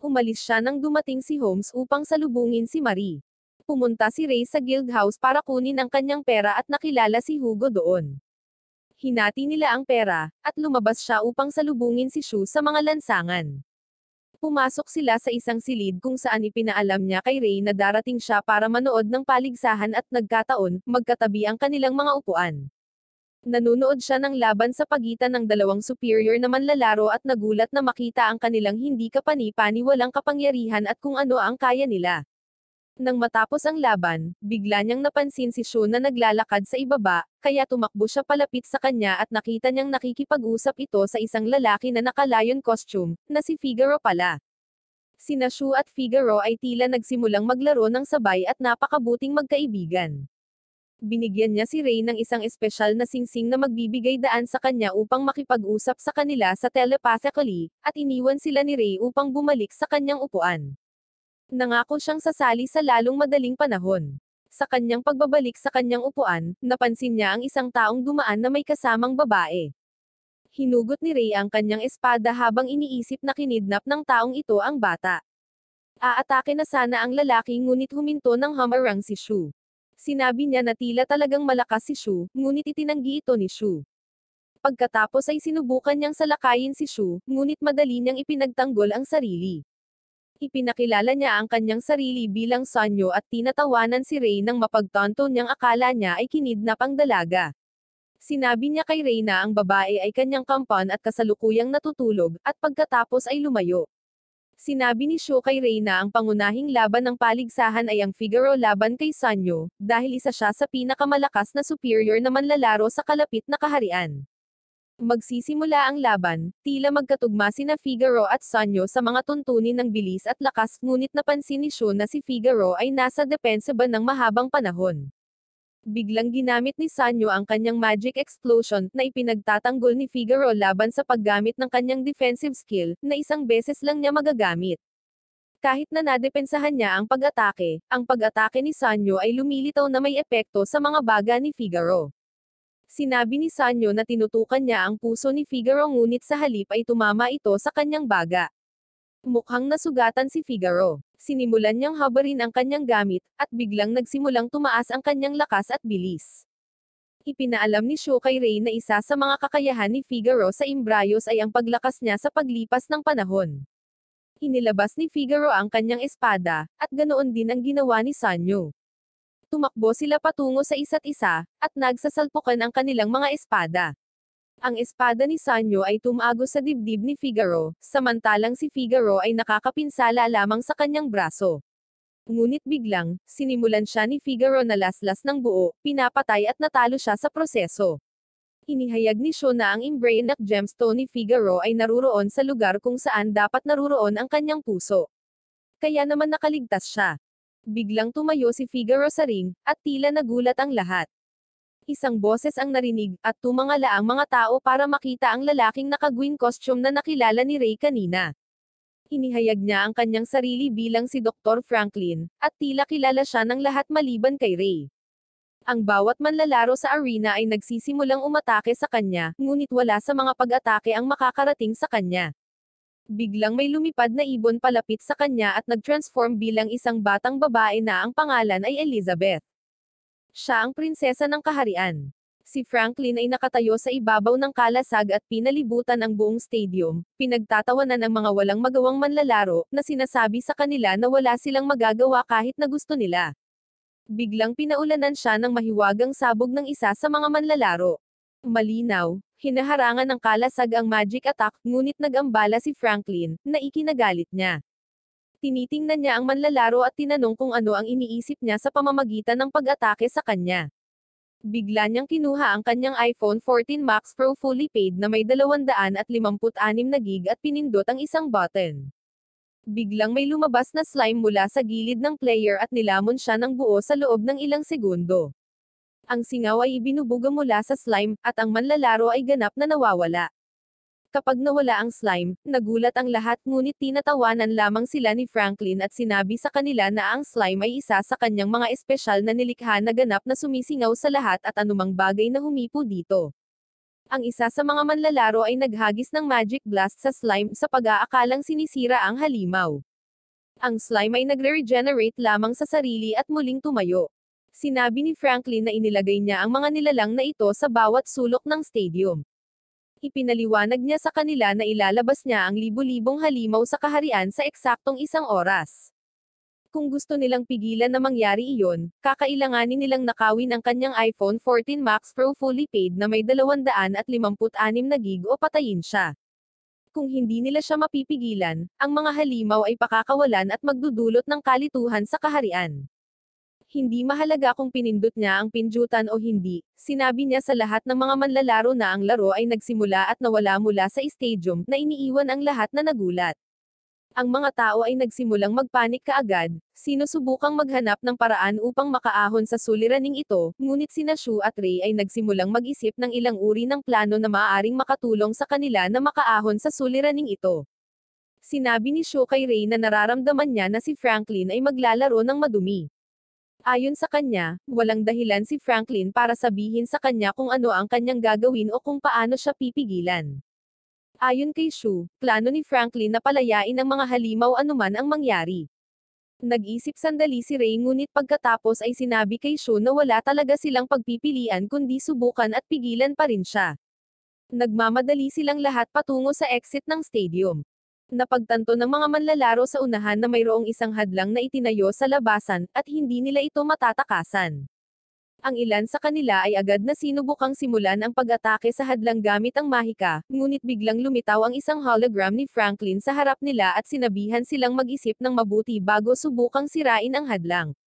Umalis siya nang dumating si Holmes upang salubungin si Marie. Pumunta si Ray sa guild house para kunin ang kanyang pera at nakilala si Hugo doon. Hinati nila ang pera, at lumabas siya upang salubungin si Shu sa mga lansangan. Pumasok sila sa isang silid kung saan ipinaalam niya kay Ray na darating siya para manood ng paligsahan at nagkataon, magkatabi ang kanilang mga upuan. Nanunood siya ng laban sa pagitan ng dalawang superior na manlalaro at nagulat na makita ang kanilang hindi kapani-paniwalang kapangyarihan at kung ano ang kaya nila. Nang matapos ang laban, bigla niyang napansin si Shu na naglalakad sa ibaba, kaya tumakbo siya palapit sa kanya at nakita niyang nakikipag-usap ito sa isang lalaki na naka-lion costume, na si Figaro pala. Sina Shu at Figaro ay tila nagsimulang maglaro ng sabay at napakabuting magkaibigan. Binigyan niya si Ray ng isang espesyal na singsing na magbibigay daan sa kanya upang makipag-usap sa kanila sa telepathically, at iniwan sila ni Ray upang bumalik sa kanyang upuan. Nangako siyang sasali sa lalong madaling panahon. Sa kanyang pagbabalik sa kanyang upuan, napansin niya ang isang taong dumaan na may kasamang babae. Hinugot ni Ray ang kanyang espada habang iniisip na kinidnap ng taong ito ang bata. Aatake na sana ang lalaki ngunit huminto ng hamarang si Shu. Sinabi niya na tila talagang malakas si Shu, ngunit itinanggi ito ni Shu. Pagkatapos ay sinubukan niyang salakayin si Shu, ngunit madali niyang ipinagtanggol ang sarili. Ipinakilala niya ang kanyang sarili bilang Sanyo at tinatawanan si Ray nang mapagtanto niyang akala niya ay kinidnap ang dalaga. Sinabi niya kay Ray na ang babae ay kanyang kampan at kasalukuyang natutulog, at pagkatapos ay lumayo. Sinabi ni Shu kay Ray na ang pangunahing laban ng paligsahan ay ang Figaro laban kay Sanyo, dahil isa siya sa pinakamalakas na superior na manlalaro sa kalapit na kaharian. Magsisimula ang laban, tila magkatugma sina Figaro at Sanyo sa mga tuntunin ng bilis at lakas, ngunit napansin ni Shu na si Figaro ay nasa depensa ba ng mahabang panahon. Biglang ginamit ni Sanyo ang kanyang magic explosion, na ipinagtatanggol ni Figaro laban sa paggamit ng kanyang defensive skill, na isang beses lang niya magagamit. Kahit na nadepensahan niya ang pag-atake ni Sanyo ay lumilitaw na may epekto sa mga baga ni Figaro. Sinabi ni Sanyo na tinutukan niya ang puso ni Figaro ngunit sa halip ay tumama ito sa kanyang baga. Mukhang nasugatan si Figaro. Sinimulan niyang habarin ang kanyang gamit, at biglang nagsimulang tumaas ang kanyang lakas at bilis. Ipinaalam ni Shu kay Ray na isa sa mga kakayahan ni Figaro sa Imbrayos ay ang paglakas niya sa paglipas ng panahon. Inilabas ni Figaro ang kanyang espada, at ganoon din ang ginawa ni Sanyo. Tumakbo sila patungo sa isa't isa, at nagsasalpukan ang kanilang mga espada. Ang espada ni Sanyo ay tumagos sa dibdib ni Figaro, samantalang si Figaro ay nakakapinsala lamang sa kanyang braso. Ngunit biglang, sinimulan siya ni Figaro na laslas ng buo, pinapatay at natalo siya sa proseso. Inihayag ni Shu na ang Imbrainiac Gemstone ni Figaro ay naruroon sa lugar kung saan dapat naruroon ang kanyang puso. Kaya naman nakaligtas siya. Biglang tumayo si Figaro sa ring, at tila nagulat ang lahat. Isang boses ang narinig, at tumangala ang mga tao para makita ang lalaking naka-green costume na nakilala ni Ray kanina. Inihayag niya ang kanyang sarili bilang si Dr. Franklin, at tila kilala siya ng lahat maliban kay Ray. Ang bawat manlalaro sa arena ay nagsisimulang umatake sa kanya, ngunit wala sa mga pag-atake ang makakarating sa kanya. Biglang may lumipad na ibon palapit sa kanya at nag-transform bilang isang batang babae na ang pangalan ay Elizabeth. Siya ang prinsesa ng kaharian. Si Franklin ay nakatayo sa ibabaw ng kalasag at pinalibutan ang buong stadium, pinagtatawanan ng mga walang magawang manlalaro, na sinasabi sa kanila na wala silang magagawa kahit na gusto nila. Biglang pinaulanan siya ng mahiwagang sabog ng isa sa mga manlalaro. Malinaw, hinaharangan ng kalasag ang magic attack, ngunit nag-ambala si Franklin, na ikinagalit niya. Tinitingnan niya ang manlalaro at tinanong kung ano ang iniisip niya sa pamamagitan ng pag-atake sa kanya. Bigla niyang kinuha ang kanyang iPhone 14 Max Pro fully paid na may 256 na gig at pinindot ang isang button. Biglang may lumabas na slime mula sa gilid ng player at nilamon siya ng buo sa loob ng ilang segundo. Ang singaw ay ibinubuga mula sa slime, at ang manlalaro ay ganap na nawawala. Kapag nawala ang slime, nagulat ang lahat ngunit tinatawanan lamang sila ni Franklin at sinabi sa kanila na ang slime ay isa sa kanyang mga espesyal na nilikha na ganap na sumisingaw sa lahat at anumang bagay na humipo dito. Ang isa sa mga manlalaro ay naghagis ng magic blast sa slime sa pag-aakalang sinisira ang halimaw. Ang slime ay nagre-regenerate lamang sa sarili at muling tumayo. Sinabi ni Franklin na inilagay niya ang mga nilalang na ito sa bawat sulok ng stadium. Ipinaliwanag niya sa kanila na ilalabas niya ang libu-libong halimaw sa kaharian sa eksaktong 1 oras. Kung gusto nilang pigilan na mangyari iyon, kakailanganin nilang nakawin ang kanyang iPhone 14 Max Pro fully paid na may 256 na gig o patayin siya. Kung hindi nila siya mapipigilan, ang mga halimaw ay pakakawalan at magdudulot ng kalituhan sa kaharian. Hindi mahalaga kung pinindot niya ang pindutan o hindi, sinabi niya sa lahat ng mga manlalaro na ang laro ay nagsimula at nawala mula sa stadium na iniiwan ang lahat na nagulat. Ang mga tao ay nagsimulang magpanik kaagad, sinusubukang maghanap ng paraan upang makaahon sa suliraning ito, ngunit sina Shu at Ray ay nagsimulang mag-isip ng ilang uri ng plano na maaaring makatulong sa kanila na makaahon sa suliraning ito. Sinabi ni Shu kay Ray na nararamdaman niya na si Franklin ay maglalaro ng madumi. Ayon sa kanya, walang dahilan si Franklin para sabihin sa kanya kung ano ang kanyang gagawin o kung paano siya pipigilan. Ayon kay Shu, plano ni Franklin na palayain ang mga halimaw anuman ang mangyari. Nag-isip sandali si Ray ngunit pagkatapos ay sinabi kay Shu na wala talaga silang pagpipilian kundi subukan at pigilan pa rin siya. Nagmamadali silang lahat patungo sa exit ng stadium. Napagtanto ng mga manlalaro sa unahan na mayroong isang hadlang na itinayo sa labasan, at hindi nila ito matatakasan. Ang ilan sa kanila ay agad na sinubukang simulan ang pag-atake sa hadlang gamit ang mahika, ngunit biglang lumitaw ang isang hologram ni Franklin sa harap nila at sinabihan silang mag-isip ng mabuti bago subukang sirain ang hadlang.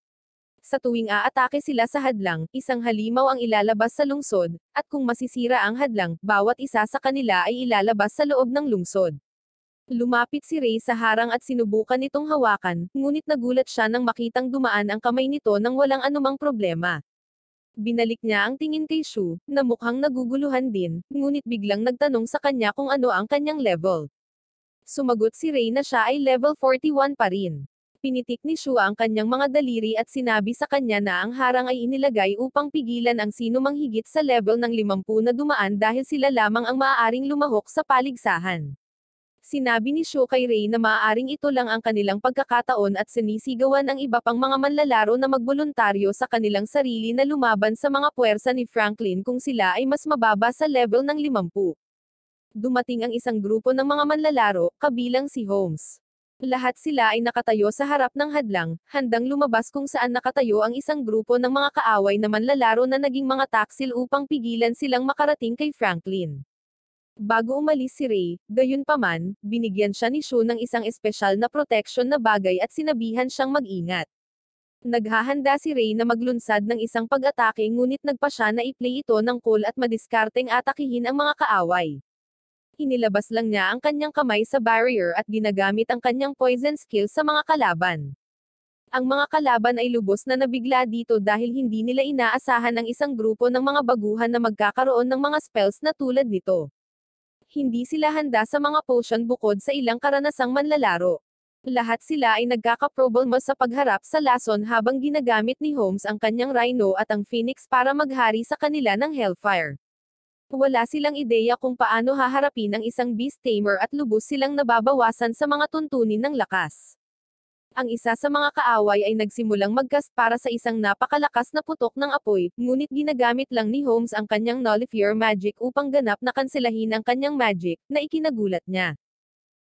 Sa tuwing aatake sila sa hadlang, isang halimaw ang ilalabas sa lungsod, at kung masisira ang hadlang, bawat isa sa kanila ay ilalabas sa loob ng lungsod. Lumapit si Ray sa harang at sinubukan itong hawakan, ngunit nagulat siya nang makitang dumaan ang kamay nito nang walang anumang problema. Binalik niya ang tingin kay Shu, na mukhang naguguluhan din, ngunit biglang nagtanong sa kanya kung ano ang kanyang level. Sumagot si Ray na siya ay level 41 pa rin. Pinitik ni Shu ang kanyang mga daliri at sinabi sa kanya na ang harang ay inilagay upang pigilan ang sino mang higit sa level ng 50 na dumaan dahil sila lamang ang maaaring lumahok sa paligsahan. Sinabi ni Shu kay Ray na maaaring ito lang ang kanilang pagkakataon at sinisigawan ang iba pang mga manlalaro na magboluntaryo sa kanilang sarili na lumaban sa mga puwersa ni Franklin kung sila ay mas mababa sa level ng 50. Dumating ang isang grupo ng mga manlalaro, kabilang si Holmes. Lahat sila ay nakatayo sa harap ng hadlang, handang lumabas kung saan nakatayo ang isang grupo ng mga kaaway na manlalaro na naging mga taksil upang pigilan silang makarating kay Franklin. Bago umalis si Ray, gayunpaman, binigyan siya ni Shu ng isang espesyal na protection na bagay at sinabihan siyang mag-ingat. Naghahanda si Ray na maglunsad ng isang pag-atake ngunit nagpa siya na i-play ito ng cool at madiskarteng atakihin ang mga kaaway. Inilabas lang niya ang kanyang kamay sa barrier at ginagamit ang kanyang poison skill sa mga kalaban. Ang mga kalaban ay lubos na nabigla dito dahil hindi nila inaasahan ang isang grupo ng mga baguhan na magkakaroon ng mga spells na tulad nito. Hindi sila handa sa mga potion bukod sa ilang karanasang manlalaro. Lahat sila ay nagkakaproblema sa pagharap sa lason habang ginagamit ni Holmes ang kanyang Rhino at ang Phoenix para maghari sa kanila ng Hellfire. Wala silang ideya kung paano haharapin ang isang Beast Tamer at lubos silang nababawasan sa mga tuntunin ng lakas. Ang isa sa mga kaaway ay nagsimulang mag-cast para sa isang napakalakas na putok ng apoy, ngunit ginagamit lang ni Holmes ang kanyang Nullifier Magic upang ganap na kanselahin ang kanyang magic, na ikinagulat niya.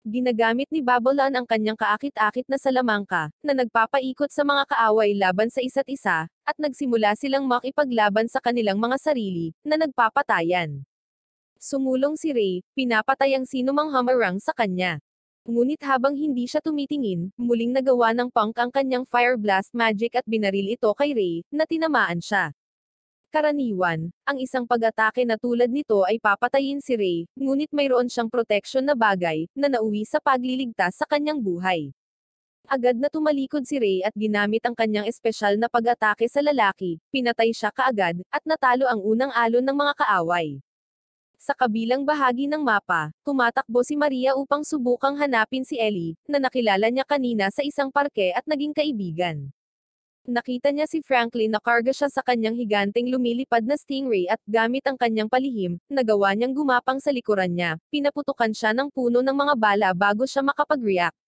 Ginagamit ni Babylon ang kanyang kaakit-akit na salamangka, na nagpapaikot sa mga kaaway laban sa isa't isa, at nagsimula silang makipaglaban sa kanilang mga sarili, na nagpapatayan. Sumulong si Ray, pinapatay ang sinumang humarang sa kanya. Ngunit habang hindi siya tumitingin, muling nagawa ng Punk ang kanyang Fire Blast Magic at binaril ito kay Ray, na tinamaan siya. Karaniwan, ang isang pag-atake na tulad nito ay papatayin si Ray, ngunit mayroon siyang protection na bagay, na nauwi sa pagliligtas sa kanyang buhay. Agad na tumalikod si Ray at ginamit ang kanyang espesyal na pag-atake sa lalaki, pinatay siya kaagad, at natalo ang unang alon ng mga kaaway. Sa kabilang bahagi ng mapa, tumatakbo si Maria upang subukang hanapin si Ellie, na nakilala niya kanina sa isang parke at naging kaibigan. Nakita niya si Franklin na karga siya sa kanyang higanteng lumilipad na stingray at gamit ang kanyang palihim, nagawa niyang gumapang sa likuran niya, pinaputukan siya ng puno ng mga bala bago siya makapag-react.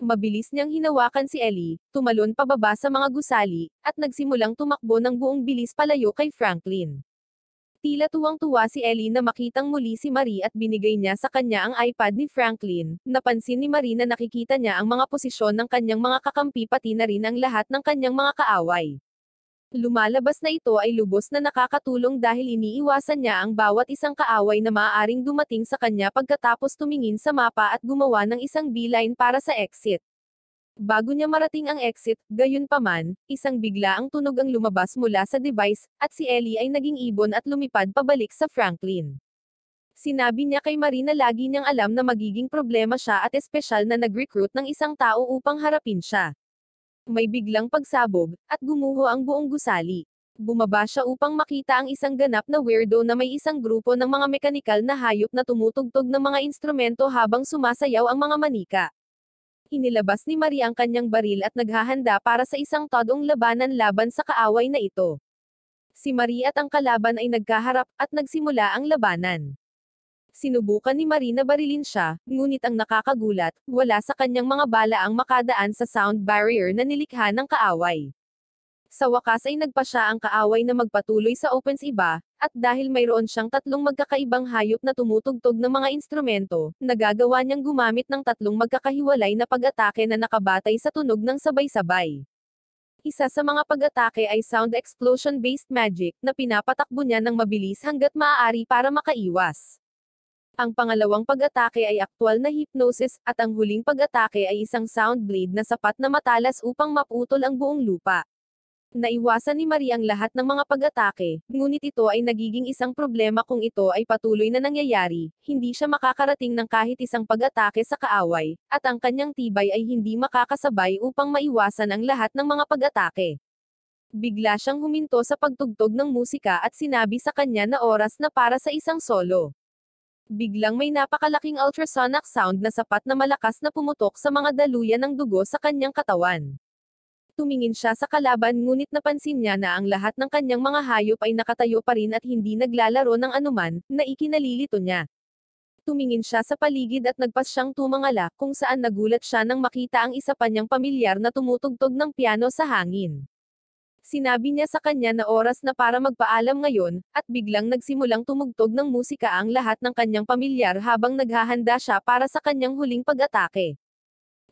Mabilis niyang hinawakan si Ellie, tumalon pababa sa mga gusali, at nagsimulang tumakbo ng buong bilis palayo kay Franklin. Tila tuwang-tuwa si Ellie na makitang muli si Marie at binigay niya sa kanya ang iPad ni Franklin. Napansin ni Marie na nakikita niya ang mga posisyon ng kanyang mga kakampi pati na rin ang lahat ng kanyang mga kaaway. Lumalabas na ito ay lubos na nakakatulong dahil iniiwasan niya ang bawat isang kaaway na maaaring dumating sa kanya pagkatapos tumingin sa mapa at gumawa ng isang beeline para sa exit. Bago niya marating ang exit, gayunpaman, isang biglaang tunog ang lumabas mula sa device, at si Ellie ay naging ibon at lumipad pabalik sa Franklin. Sinabi niya kay Marie na lagi niyang alam na magiging problema siya at espesyal na nag-recruit ng isang tao upang harapin siya. May biglang pagsabog, at gumuho ang buong gusali. Bumaba siya upang makita ang isang ganap na weirdo na may isang grupo ng mga mekanikal na hayop na tumutugtog ng mga instrumento habang sumasayaw ang mga manika. Inilabas ni Marie ang kanyang baril at naghahanda para sa isang todong labanan laban sa kaaway na ito. Si Marie at ang kalaban ay nagkaharap, at nagsimula ang labanan. Sinubukan ni Marie na barilin siya, ngunit ang nakakagulat, wala sa kanyang mga bala ang makadaan sa sound barrier na nilikha ng kaaway. Sa wakas ay nagpa siya ang kaaway na magpatuloy sa opens iba, at dahil mayroon siyang tatlong magkakaibang hayop na tumutugtog ng mga instrumento, nagagawa niyang gumamit ng tatlong magkakahiwalay na pag-atake na nakabatay sa tunog ng sabay-sabay. Isa sa mga pag-atake ay sound explosion-based magic, na pinapatakbo niya ng mabilis hanggat maaari para makaiwas. Ang pangalawang pag-atake ay aktwal na hypnosis, at ang huling pag-atake ay isang sound blade na sapat na matalas upang maputol ang buong lupa. Naiwasan ni Marie ang lahat ng mga pag-atake, ngunit ito ay nagiging isang problema kung ito ay patuloy na nangyayari, hindi siya makakarating ng kahit isang pag-atake sa kaaway, at ang kanyang tibay ay hindi makakasabay upang maiwasan ang lahat ng mga pag-atake. Bigla siyang huminto sa pagtugtog ng musika at sinabi sa kanya na oras na para sa isang solo. Biglang may napakalaking ultrasonic sound na sapat na malakas na pumutok sa mga daluyan ng dugo sa kanyang katawan. Tumingin siya sa kalaban ngunit napansin niya na ang lahat ng kanyang mga hayop ay nakatayo pa rin at hindi naglalaro ng anuman, na ikinalilito niya. Tumingin siya sa paligid at nagpas siyang tumangala, kung saan nagulat siya nang makita ang isa pa niyang pamilyar na tumutugtog ng piano sa hangin. Sinabi niya sa kanya na oras na para magpaalam ngayon, at biglang nagsimulang tumugtog ng musika ang lahat ng kanyang pamilyar habang naghahanda siya para sa kanyang huling pag-atake.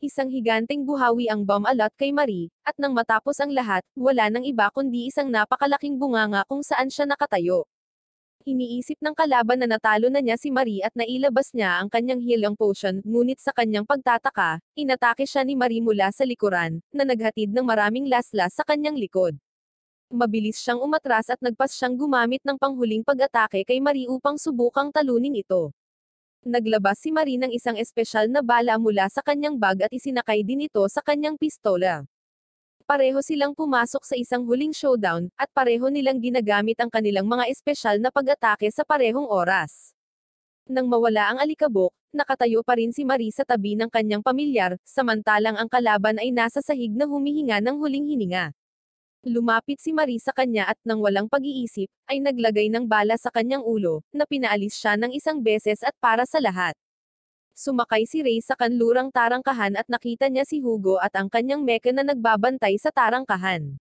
Isang higanteng buhawi ang bomb-alot kay Marie, at nang matapos ang lahat, wala nang iba kundi isang napakalaking bunganga kung saan siya nakatayo. Iniisip ng kalaban na natalo na niya si Marie at nailabas niya ang kanyang healing potion, ngunit sa kanyang pagtataka, inatake siya ni Marie mula sa likuran, na naghatid ng maraming laslas sa kanyang likod. Mabilis siyang umatras at nagpas siyang gumamit ng panghuling pag-atake kay Marie upang subukang talunin ito. Naglabas si Marie ng isang espesyal na bala mula sa kanyang bag at isinakay din ito sa kanyang pistola. Pareho silang pumasok sa isang huling showdown, at pareho nilang ginagamit ang kanilang mga espesyal na pag-atake sa parehong oras. Nang mawala ang alikabok, nakatayo pa rin si Marie sa tabi ng kanyang pamilyar, samantalang ang kalaban ay nasa sahig na humihinga ng huling hininga. Lumapit si Marie sa kanya at nang walang pag-iisip, ay naglagay ng bala sa kanyang ulo, na pinaalis siya ng isang beses at para sa lahat. Sumakay si Ray sa kanlurang tarangkahan at nakita niya si Hugo at ang kanyang meka na nagbabantay sa tarangkahan.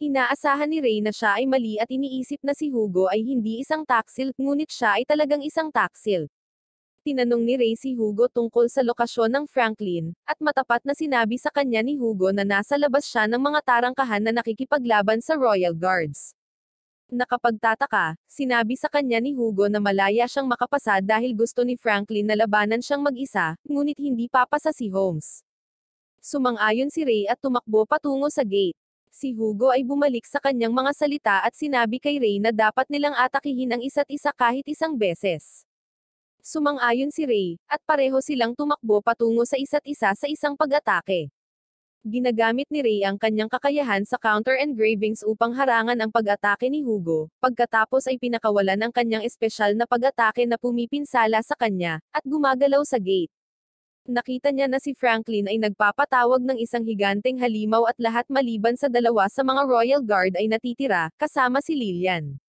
Inaasahan ni Ray na siya ay mali at iniisip na si Hugo ay hindi isang taksil, ngunit siya ay talagang isang taksil. Tinanong ni Ray si Hugo tungkol sa lokasyon ng Franklin, at matapat na sinabi sa kanya ni Hugo na nasa labas siya ng mga tarangkahan na nakikipaglaban sa Royal Guards. Nakapagtataka, sinabi sa kanya ni Hugo na malaya siyang makapasa dahil gusto ni Franklin na labanan siyang mag-isa, ngunit hindi papasa si Holmes. Sumang-ayon si Ray at tumakbo patungo sa gate. Si Hugo ay bumalik sa kanyang mga salita at sinabi kay Ray na dapat nilang atakihin ang isa't isa kahit isang beses. Sumang-ayon si Ray, at pareho silang tumakbo patungo sa isa't isa sa isang pag-atake. Ginagamit ni Ray ang kanyang kakayahan sa counter engravings upang harangan ang pag-atake ni Hugo, pagkatapos ay pinakawalan ang kanyang espesyal na pag-atake na pumipinsala sa kanya, at gumagalaw sa gate. Nakita niya na si Franklin ay nagpapatawag ng isang higanteng halimaw at lahat maliban sa dalawa sa mga Royal Guard ay natitira, kasama si Lillian.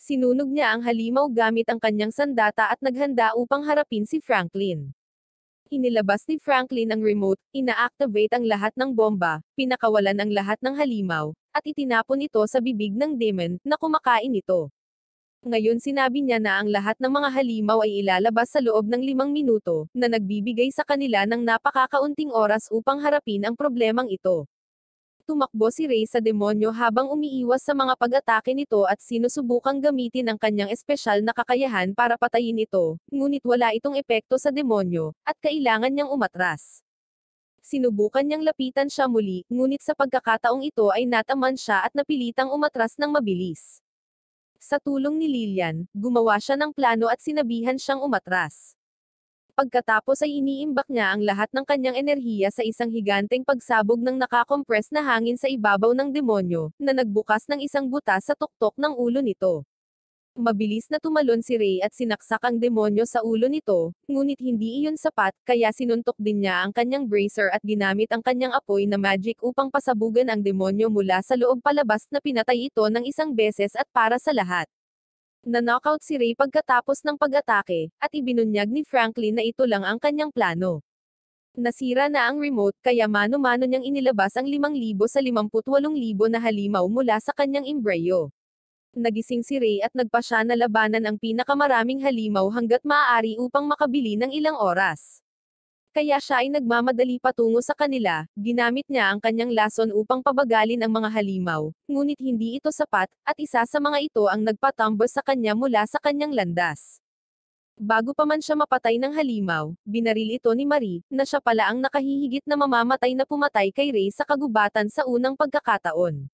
Sinunog niya ang halimaw gamit ang kanyang sandata at naghanda upang harapin si Franklin. Inilabas ni Franklin ang remote, ina-activate ang lahat ng bomba, pinakawalan ang lahat ng halimaw, at itinapon ito sa bibig ng demon, na kumakain ito. Ngayon sinabi niya na ang lahat ng mga halimaw ay ilalabas sa loob ng 5 minuto, na nagbibigay sa kanila ng napakakaunting oras upang harapin ang problemang ito. Tumakbo si Ray sa demonyo habang umiiwas sa mga pag-atake nito at sinusubukang gamitin ang kanyang espesyal na kakayahan para patayin ito, ngunit wala itong epekto sa demonyo, at kailangan niyang umatras. Sinubukan niyang lapitan siya muli, ngunit sa pagkakataong ito ay nataman siya at napilitang umatras ng mabilis. Sa tulong ni Lillian, gumawa siya ng plano at sinabihan siyang umatras. Pagkatapos ay iniimbak niya ang lahat ng kanyang enerhiya sa isang higanteng pagsabog ng nakakompress na hangin sa ibabaw ng demonyo, na nagbukas ng isang butas sa tuktok ng ulo nito. Mabilis na tumalon si Ray at sinaksak ang demonyo sa ulo nito, ngunit hindi iyon sapat, kaya sinuntok din niya ang kanyang bracer at ginamit ang kanyang apoy na magic upang pasabugan ang demonyo mula sa loob palabas na pinatay ito ng isang beses at para sa lahat. Na-knockout si Ray pagkatapos ng pag-atake, at ibinunyag ni Franklin na ito lang ang kanyang plano. Nasira na ang remote kaya mano-mano niyang inilabas ang 5,000 sa 58,000 na halimaw mula sa kanyang imbreo. Nagising si Ray at nagpasya na labanan ang pinakamaraming halimaw hanggat maaari upang makabili ng ilang oras. Kaya siya ay nagmamadali patungo sa kanila, ginamit niya ang kanyang lason upang pabagalin ang mga halimaw, ngunit hindi ito sapat, at isa sa mga ito ang nagpatumba sa kanya mula sa kanyang landas. Bago pa man siya mapatay ng halimaw, binaril ito ni Marie, na siya pala ang nakahihigit na mamamatay na pumatay kay Ray sa kagubatan sa unang pagkakataon.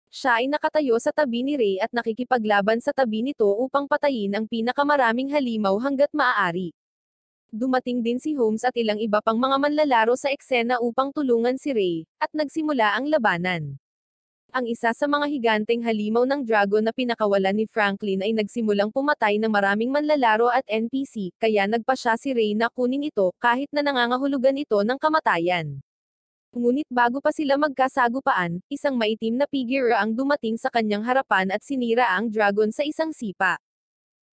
Siya ay nakatayo sa tabi ni Ray at nakikipaglaban sa tabi nito upang patayin ang pinakamaraming halimaw hanggat maaari. Dumating din si Holmes at ilang iba pang mga manlalaro sa eksena upang tulungan si Ray, at nagsimula ang labanan. Ang isa sa mga higanteng halimaw ng dragon na pinakawalan ni Franklin ay nagsimulang pumatay ng maraming manlalaro at NPC, kaya nagpa siya si Ray na kunin ito, kahit na nangangahulugan ito ng kamatayan. Ngunit bago pa sila magkasagupaan, isang maitim na figure ang dumating sa kanyang harapan at sinira ang dragon sa isang sipa.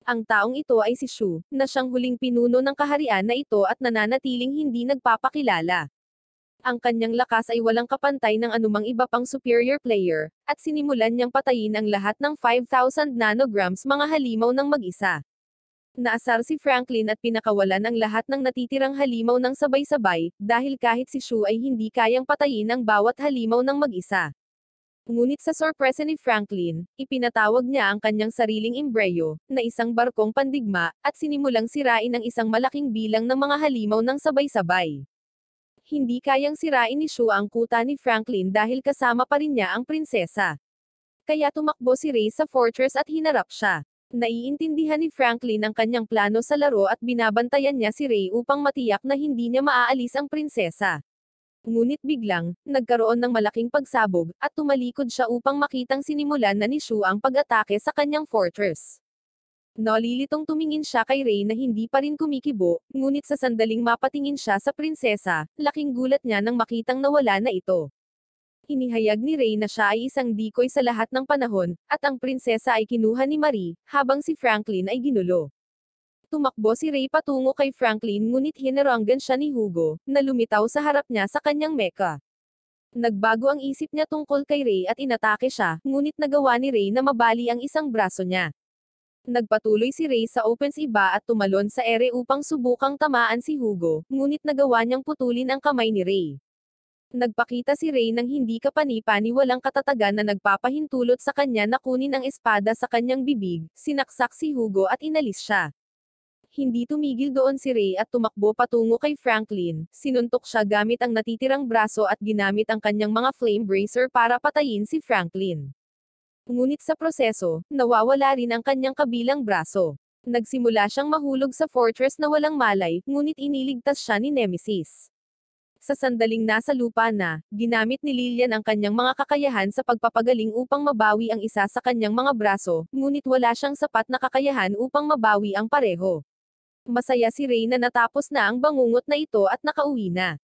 Ang taong ito ay si Shu, na siyang huling pinuno ng kaharian na ito at nananatiling hindi nagpapakilala. Ang kanyang lakas ay walang kapantay ng anumang iba pang superior player, at sinimulan niyang patayin ang lahat ng 5,000 nanograms mga halimaw ng mag-isa. Naasar si Franklin at pinakawalan ang lahat ng natitirang halimaw ng sabay-sabay, dahil kahit si Shu ay hindi kayang patayin ang bawat halimaw ng mag-isa. Ngunit sa sorpresa ni Franklin, ipinatawag niya ang kanyang sariling imbreo, na isang barkong pandigma, at sinimulang sirain ang isang malaking bilang ng mga halimaw ng sabay-sabay. Hindi kayang sirain ni Shu ang kuta ni Franklin dahil kasama pa rin niya ang prinsesa. Kaya tumakbo si Ray sa fortress at hinarap siya. Naiintindihan ni Franklin ang kanyang plano sa laro at binabantayan niya si Ray upang matiyak na hindi niya maaalis ang prinsesa. Ngunit biglang, nagkaroon ng malaking pagsabog, at tumalikod siya upang makitang sinimulan na ni Shu ang pag-atake sa kanyang fortress. Nalilitong tumingin siya kay Ray na hindi pa rin kumikibo, ngunit sa sandaling mapatingin siya sa prinsesa, laking gulat niya nang makitang nawala na ito. Inihayag ni Ray na siya ay isang decoy sa lahat ng panahon, at ang prinsesa ay kinuha ni Marie, habang si Franklin ay ginulo. Tumakbo si Ray patungo kay Franklin ngunit hinaranggan siya ni Hugo, na lumitaw sa harap niya sa kanyang mecha. Nagbago ang isip niya tungkol kay Ray at inatake siya, ngunit nagawa ni Ray na mabali ang isang braso niya. Nagpatuloy si Ray sa offense iba at tumalon sa ere upang subukang tamaan si Hugo, ngunit nagawa niyang putulin ang kamay ni Ray. Nagpakita si Ray ng hindi kapani-pani walang katatagan na nagpapahintulot sa kanya na kunin ang espada sa kanyang bibig, sinaksak si Hugo at inalis siya. Hindi tumigil doon si Ray at tumakbo patungo kay Franklin, sinuntok siya gamit ang natitirang braso at ginamit ang kanyang mga flame bracer para patayin si Franklin. Ngunit sa proseso, nawawala rin ang kanyang kabilang braso. Nagsimula siyang mahulog sa fortress na walang malay, ngunit iniligtas siya ni Nemesis. Sa sandaling nasa lupa na, ginamit ni Lillian ang kanyang mga kakayahan sa pagpapagaling upang mabawi ang isa sa kanyang mga braso, ngunit wala siyang sapat na kakayahan upang mabawi ang pareho. Masaya si Ray na natapos na ang bangungot na ito at nakauwi na.